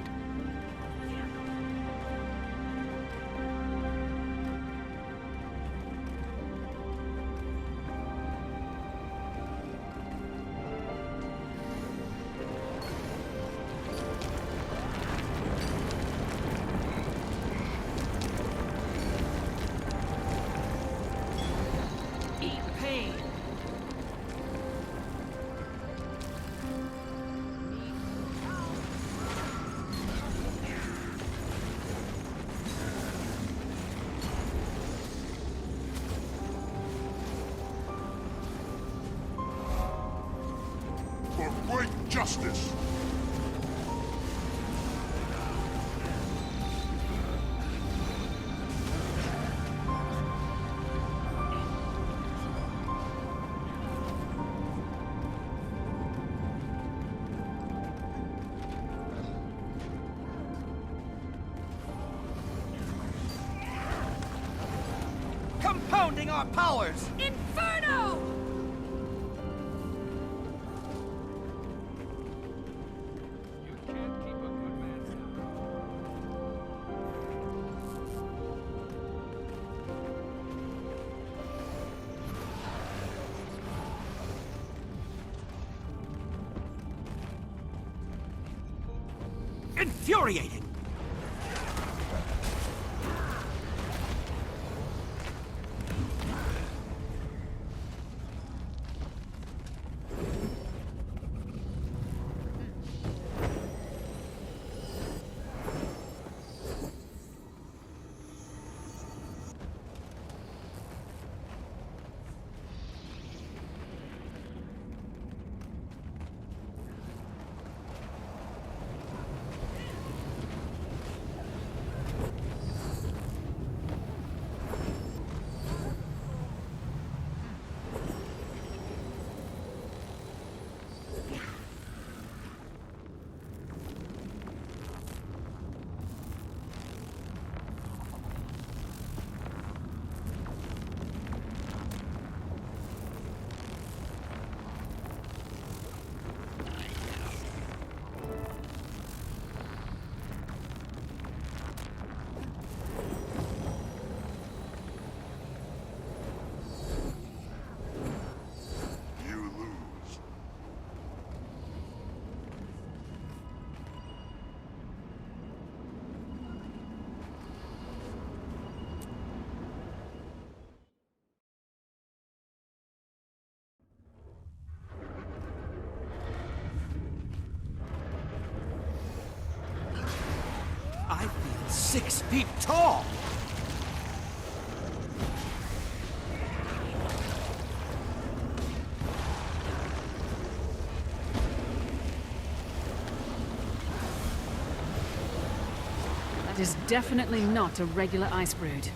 Eat pain. For great justice! Compounding our powers! Inferno! Infuriating! I feel 6 feet tall! That is definitely not a regular ice brood.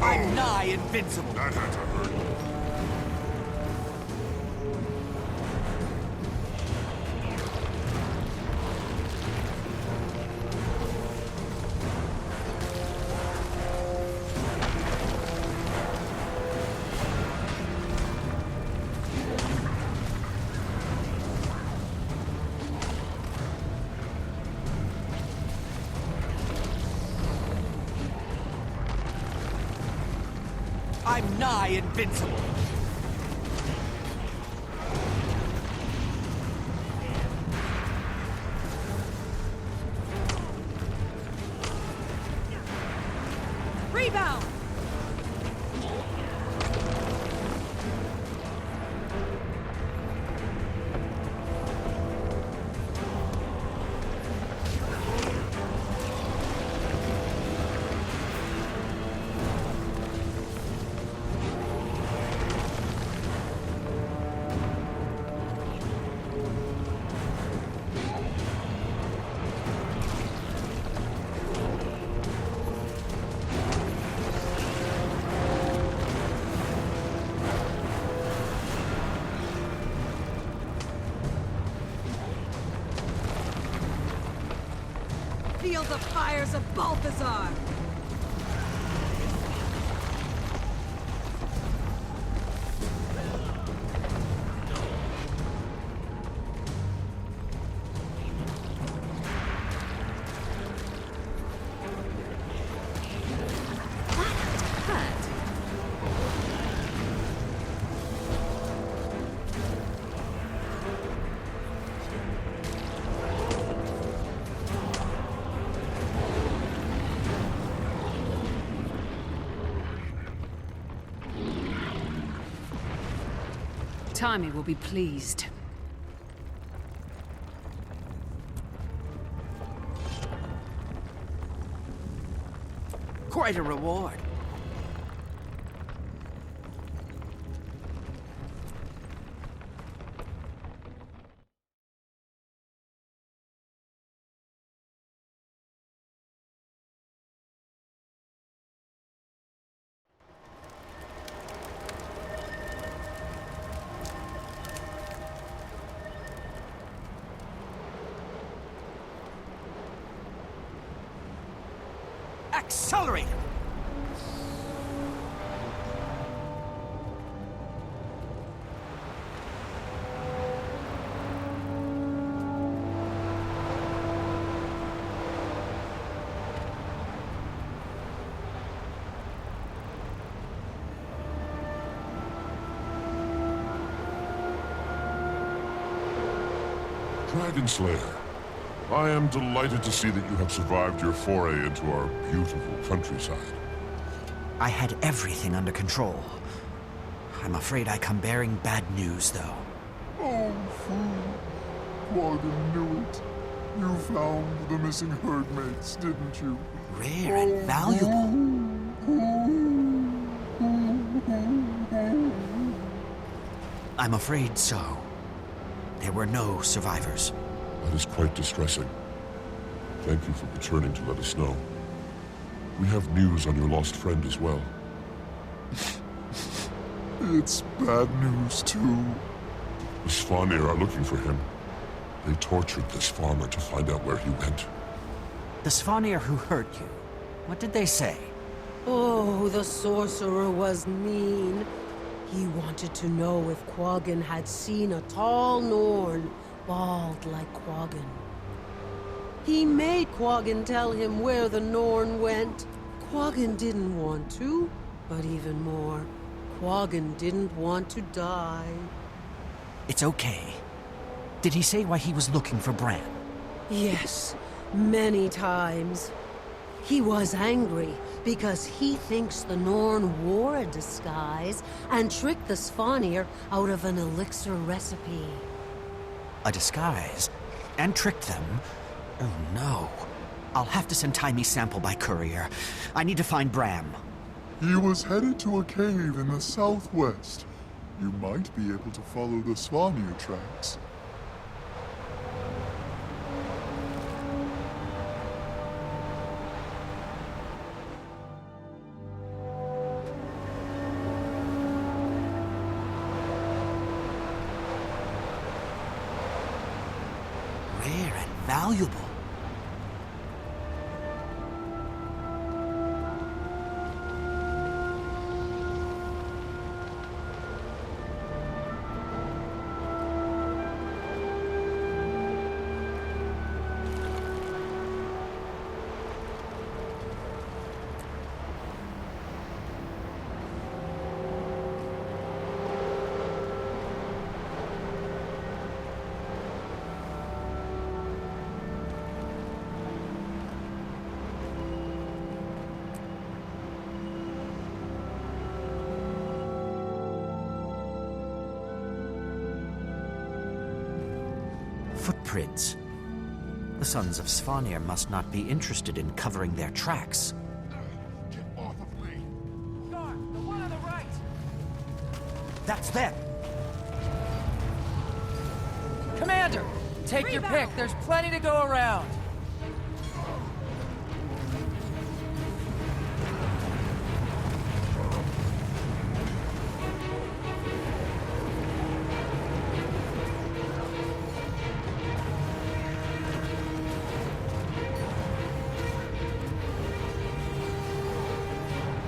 I'm nigh invincible. That had to hurt. I'm nigh invincible. Rebound! Feel the fires of Balthazar! Timmy will be pleased. Quite a reward. Accelerate! Dragon Slayer, I am delighted to see that you have survived your foray into our beautiful countryside. I had everything under control. I'm afraid I come bearing bad news, though. Oh, fool. Quaggan knew it. You found the missing herd mates, didn't you? Rare and valuable. I'm afraid so. There were no survivors. That is quite distressing. Thank you for returning to let us know. We have news on your lost friend as well. It's bad news, too. The Svanir are looking for him. They tortured this farmer to find out where he went. The Svanir who hurt you, what did they say? Oh, the sorcerer was mean. He wanted to know if Quaggan had seen a tall Norn, bald like Quaggan. He made Quaggan tell him where the Norn went. Quaggan didn't want to, but even more, Quaggan didn't want to die. It's okay. Did he say why he was looking for Bran? Yes, many times. He was angry, Because he thinks the Norn wore a disguise and tricked the Svanir out of an elixir recipe. A disguise? And tricked them? Oh no. I'll have to send Timy's sample by courier. I need to find Bram. He was headed to a cave in the southwest. You might be able to follow the Svanir tracks. Rare and valuable. Footprints. The Sons of Svanir must not be interested in covering their tracks. Get off of me! Guard, the one on the right! That's them! Commander! Take your pick, there's plenty to go around.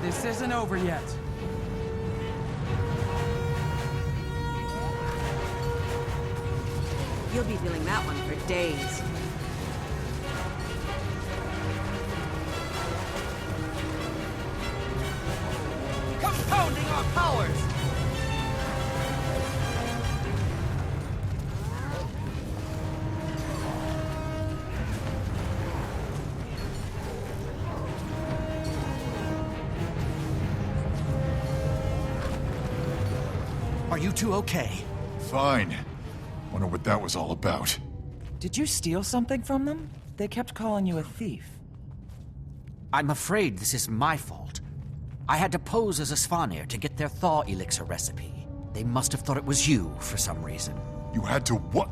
This isn't over yet. You'll be feeling that one for days. Compounding our powers! Are you two okay? Fine. Wonder what that was all about. Did you steal something from them? They kept calling you a thief. I'm afraid this is my fault. I had to pose as a Svanir to get their thaw elixir recipe. They must have thought it was you for some reason. You had to what?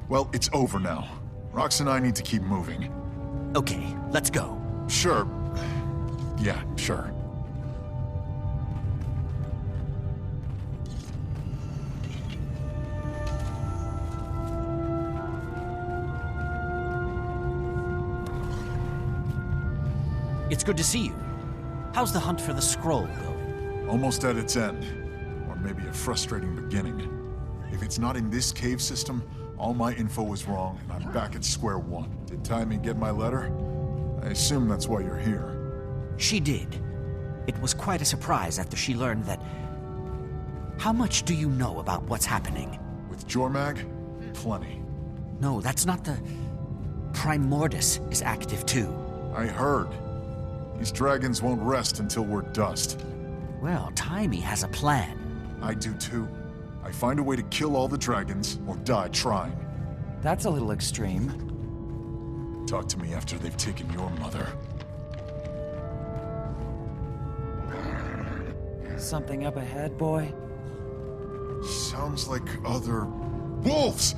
Well, it's over now. Rox and I need to keep moving. Okay, let's go. Sure. Yeah, sure. It's good to see you. How's the hunt for the scroll going? Almost at its end. Or maybe a frustrating beginning. If it's not in this cave system, all my info was wrong, and I'm back at square one. Did Timmy get my letter? I assume that's why you're here. She did. It was quite a surprise after she learned that... How much do you know about what's happening? With Jormag? Plenty. No, that's not the... Primordus is active too. I heard. These dragons won't rest until we're dust. Well, Timey has a plan. I do too. I find a way to kill all the dragons, or die trying. That's a little extreme. Talk to me after they've taken your mother. Something up ahead, boy? Sounds like other... wolves!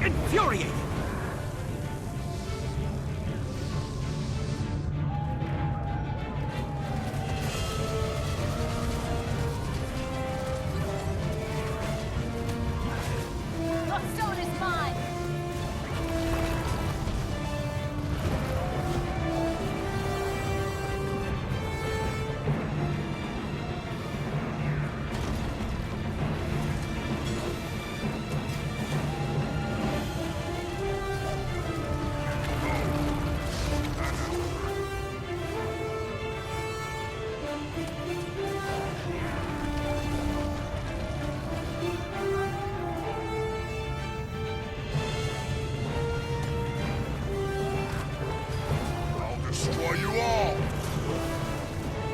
Infuriating! The stone is mine!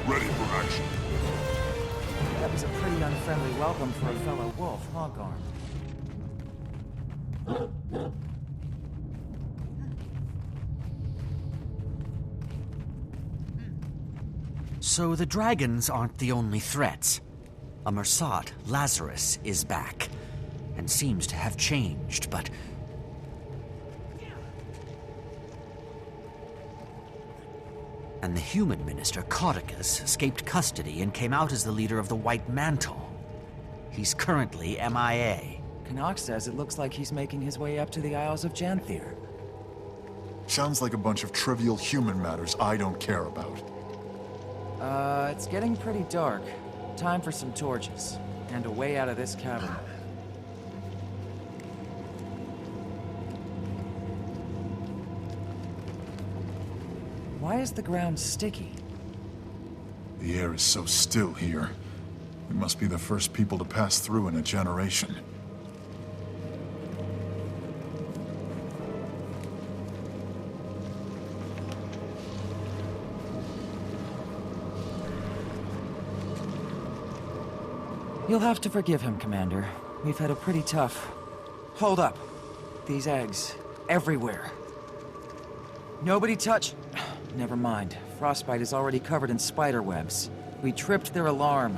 ready for action. That was a pretty unfriendly welcome for a fellow wolf, huh, Garm? So the dragons aren't the only threats. A Mersat, Lazarus, is back, and seems to have changed, but... And the human minister, Caudicus, escaped custody and came out as the leader of the White Mantle. He's currently MIA. Canuck says it looks like he's making his way up to the Isles of Janthier. Sounds like a bunch of trivial human matters I don't care about. It's getting pretty dark. Time for some torches, and a way out of this cavern. Why is the ground sticky? The air is so still here. We must be the first people to pass through in a generation. You'll have to forgive him, Commander. We've had a pretty tough... Hold up. These eggs. Everywhere. Nobody touch... Never mind. Frostbite is already covered in spider webs. We tripped their alarm.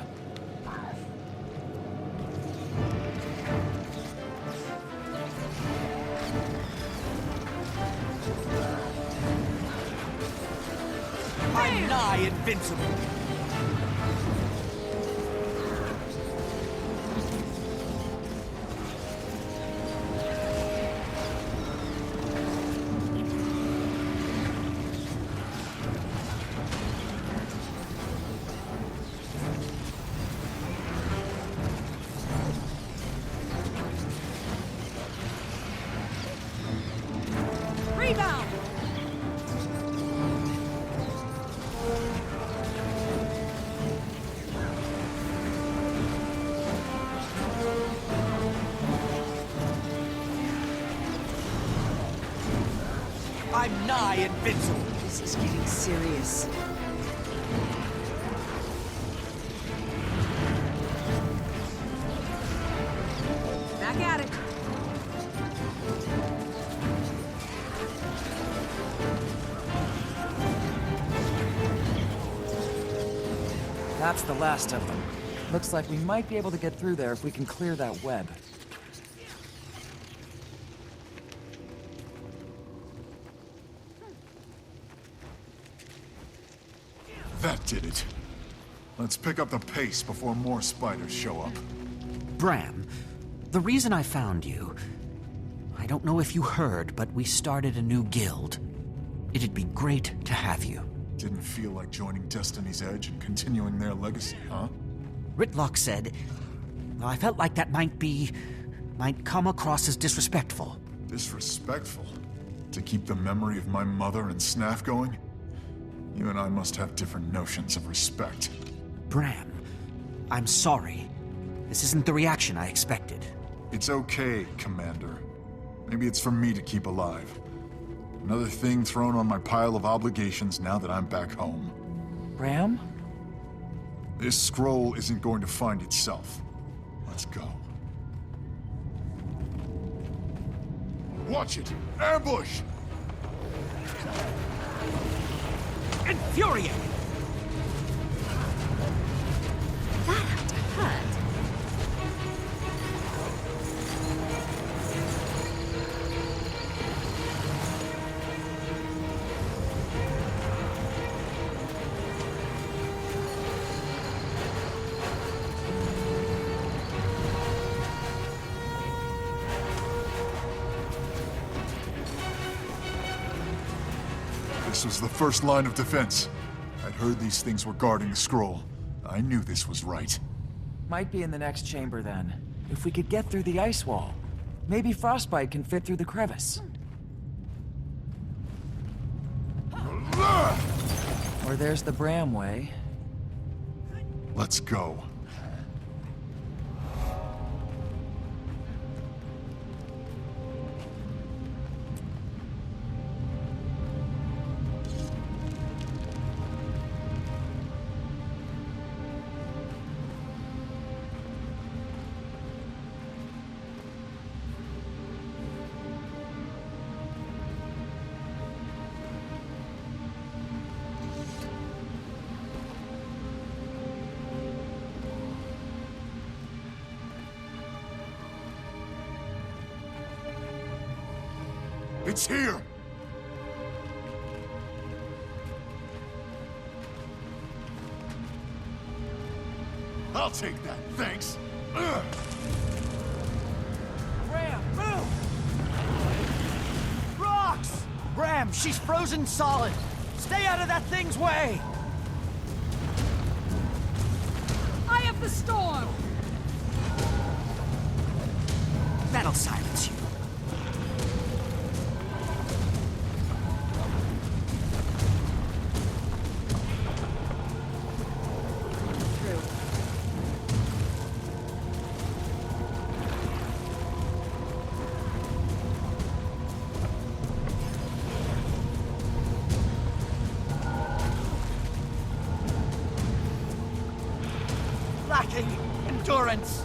I'm nigh invincible. Rebound! I'm nigh invincible. This is getting serious. Back at it. That's the last of them. Looks like we might be able to get through there if we can clear that web. That did it. Let's pick up the pace before more spiders show up. Bram, the reason I found you... I don't know if you heard, but we started a new guild. It'd be great to have you. Didn't feel like joining Destiny's Edge and continuing their legacy, huh? Ritlock said... Well, I felt like that might come across as disrespectful. Disrespectful? To keep the memory of my mother and Snaff going? You and I must have different notions of respect. Bram, I'm sorry. This isn't the reaction I expected. It's okay, Commander. Maybe it's for me to keep alive. Another thing thrown on my pile of obligations now that I'm back home. Bram? This scroll isn't going to find itself. Let's go. Watch it! Ambush! Infuriating! That had to hurt. This was the first line of defense. I'd heard these things were guarding the scroll. I knew this was right. Might be in the next chamber then. If we could get through the ice wall. Maybe Frostbite can fit through the crevice. Or there's the Bram way. Let's go. It's here! I'll take that, thanks. Ugh. Ram, move! Rocks! Ram, she's frozen solid. Stay out of that thing's way! Eye of the storm! That'll silence you. Lacking endurance.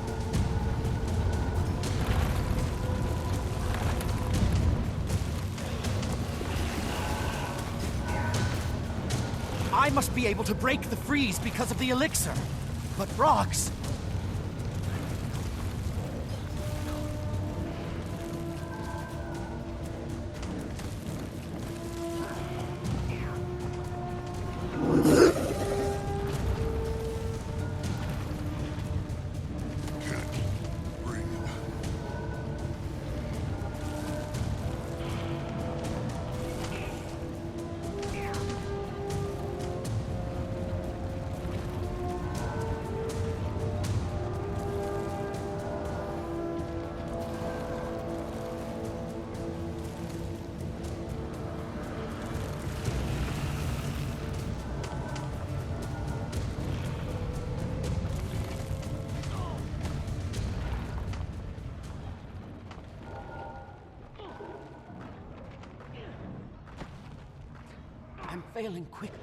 I must be able to break the freeze because of the elixir. But rocks... I'm failing quickly.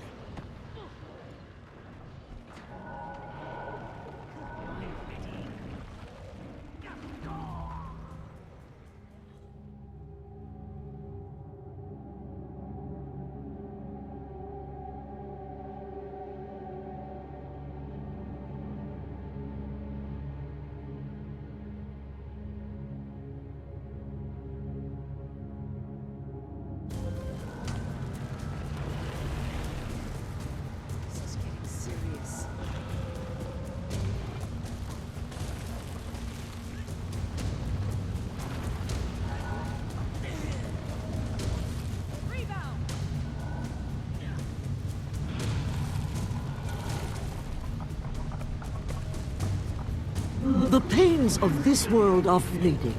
The pains of this world are fleeting.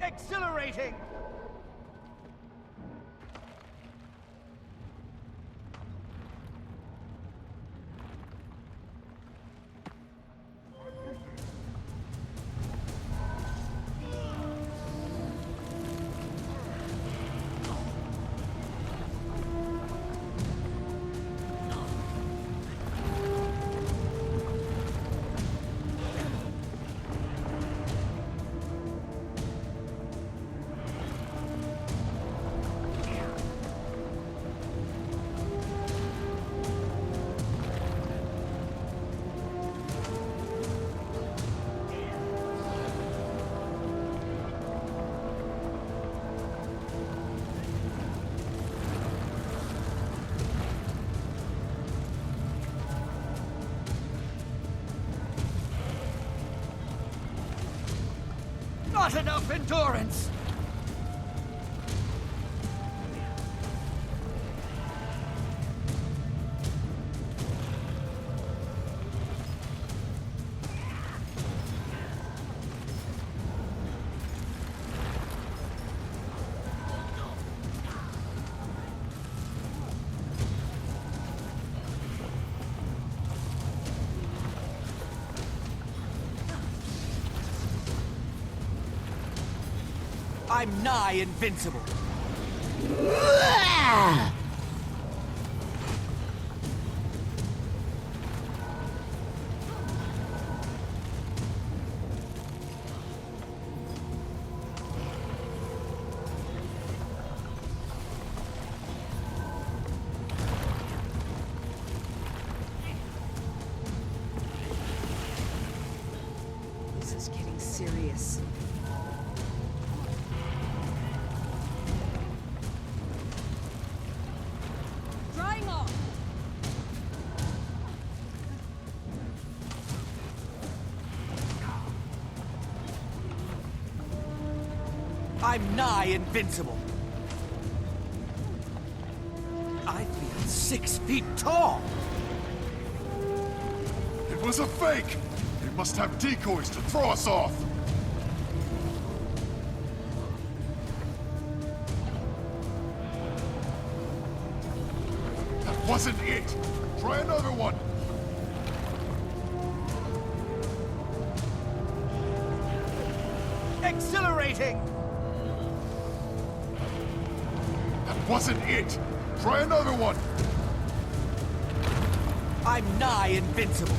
Exhilarating! Not enough endurance! I'm nigh invincible. this. Drying off. I'm nigh invincible. I feel 6 feet tall. It was a fake! It must have decoys to throw us off! That wasn't it! Try another one! Exhilarating! That wasn't it! Try another one! I'm nigh invincible.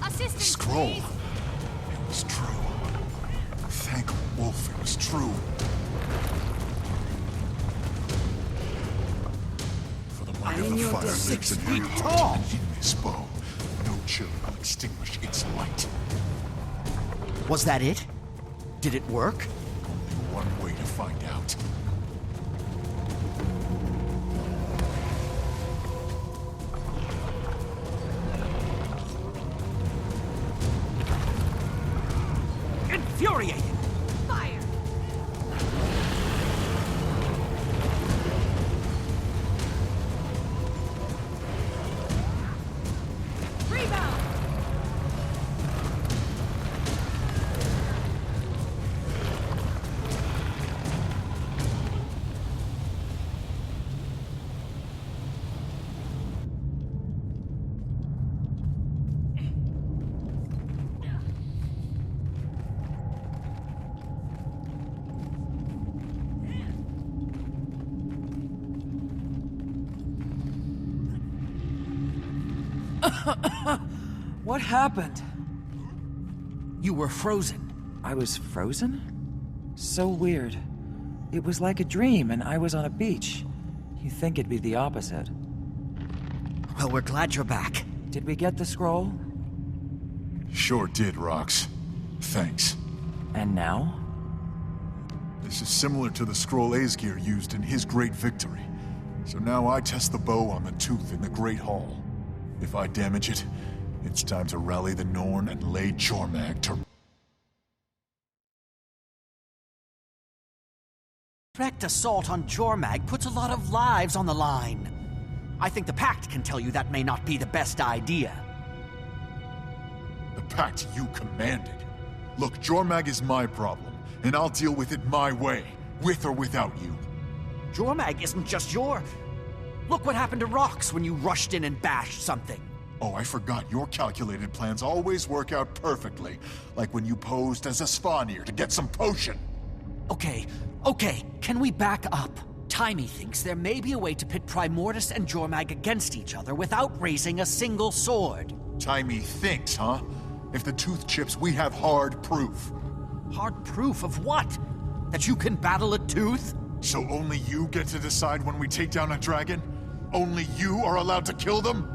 Assistance, Scroll. please. It was true. Thank Wolf, it was true. For the might of the fire lives in my heart and in this bow. No chill will extinguish its light. Was that it? Did it work? Only one way to find out. Infuriating! Fire! Rebound! What happened? You were frozen. I was frozen? So weird. It was like a dream, and I was on a beach. You'd think it'd be the opposite. Well, we're glad you're back. Did we get the scroll? Sure did, Rox. Thanks. And now? This is similar to the scroll Aesgeir used in his great victory. So now I test the bow on the tooth in the Great Hall. If I damage it, it's time to rally the Norn and lay Jormag to... Direct assault on Jormag puts a lot of lives on the line. I think the Pact can tell you that may not be the best idea. The Pact you commanded. Look, Jormag is my problem, and I'll deal with it my way, with or without you. Jormag isn't just your... Look what happened to Rox when you rushed in and bashed something. Oh, I forgot. Your calculated plans always work out perfectly. Like when you posed as a Svanir to get some potion. Okay, can we back up? Timey thinks there may be a way to pit Primordus and Jormag against each other without raising a single sword. Timey thinks, huh? If the tooth chips, we have hard proof. Hard proof of what? That you can battle a tooth? So only you get to decide when we take down a dragon? Only you are allowed to kill them?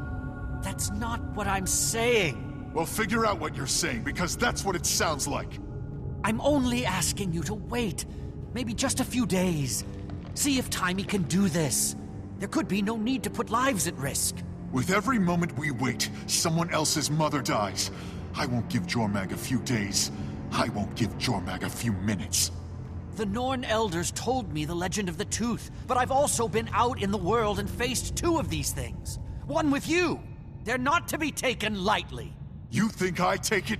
That's not what I'm saying. Well, figure out what you're saying, because that's what it sounds like. I'm only asking you to wait. Maybe just a few days. See if Timey can do this. There could be no need to put lives at risk. With every moment we wait, someone else's mother dies. I won't give Jormag a few days. I won't give Jormag a few minutes. The Norn elders told me the legend of the tooth, but I've also been out in the world and faced 2 of these things. One with you. They're not to be taken lightly. You think I take it?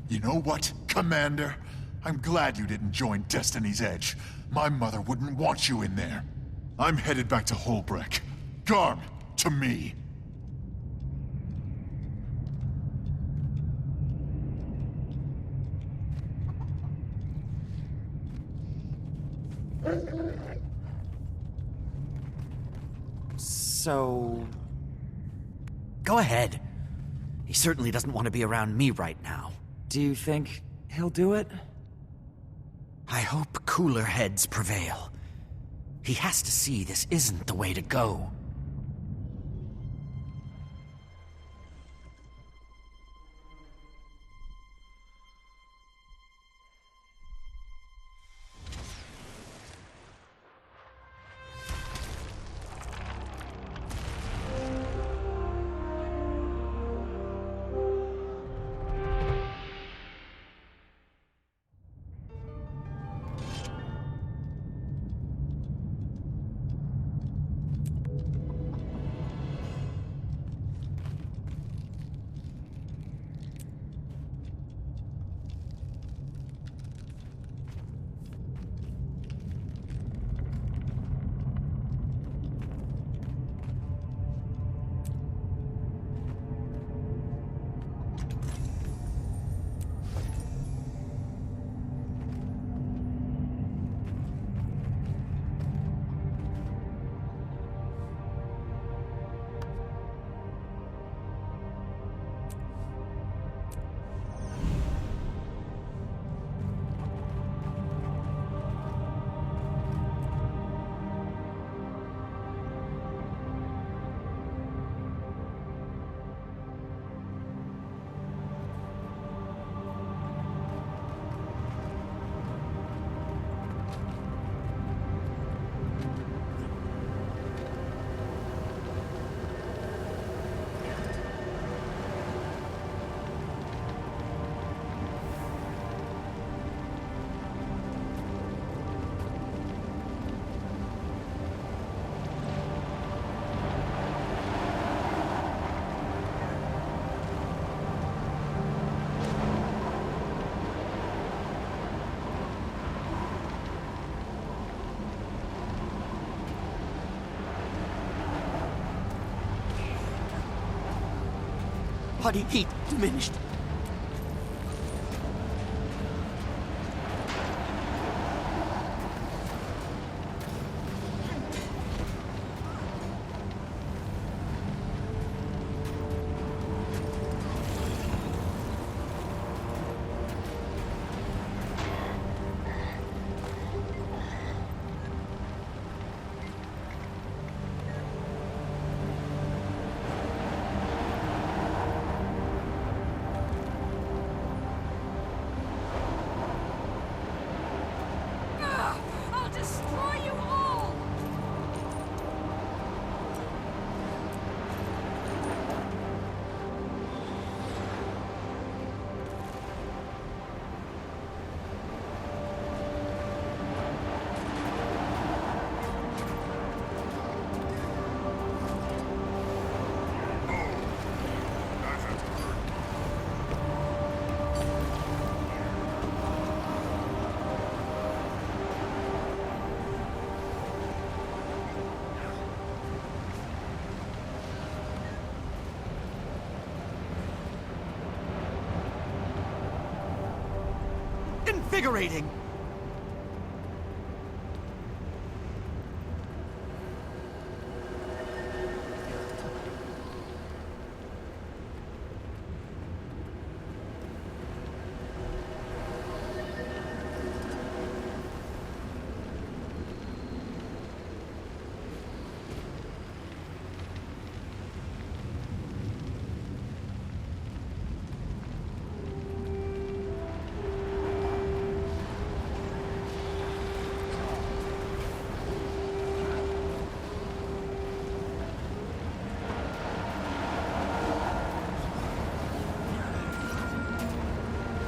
You know what, Commander? I'm glad you didn't join Destiny's Edge. My mother wouldn't want you in there. I'm headed back to Holbreck. Garm, to me. So... Go ahead. He certainly doesn't want to be around me right now. Do you think he'll do it? I hope cooler heads prevail. He has to see this isn't the way to go. Body heat diminished. Invigorating!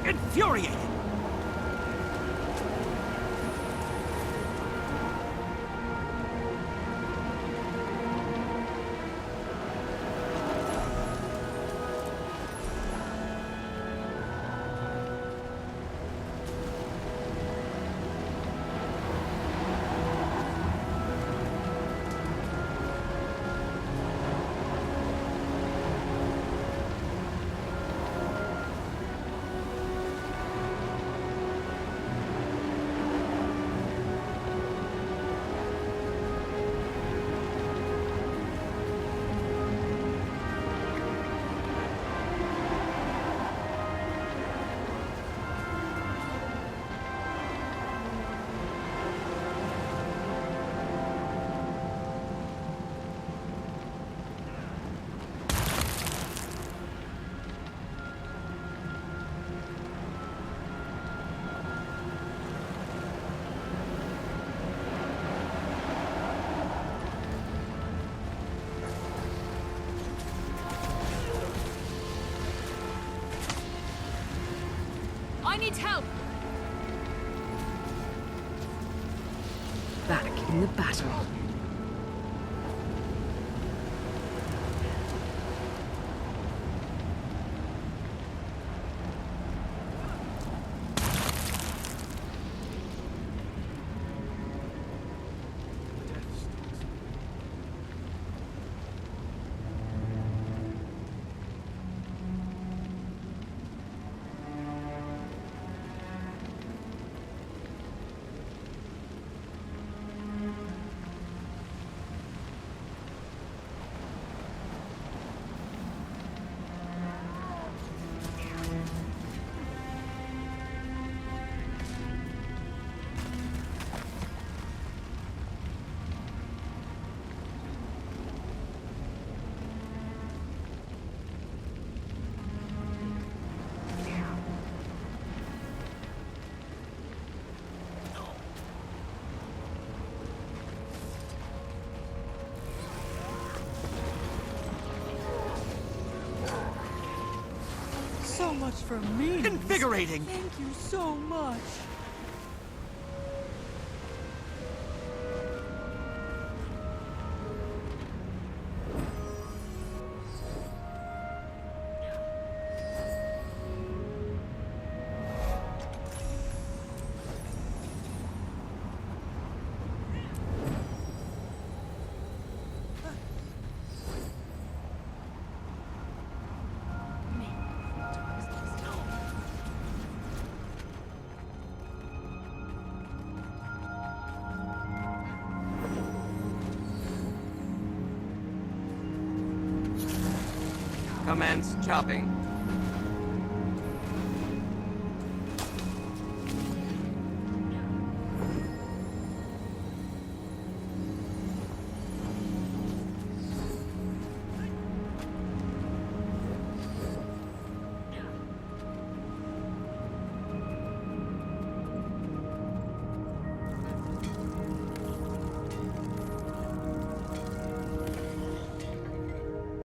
Infuriating! I need help! Back in the battle. So much for me. Invigorating! Thank you so much. Commence chopping.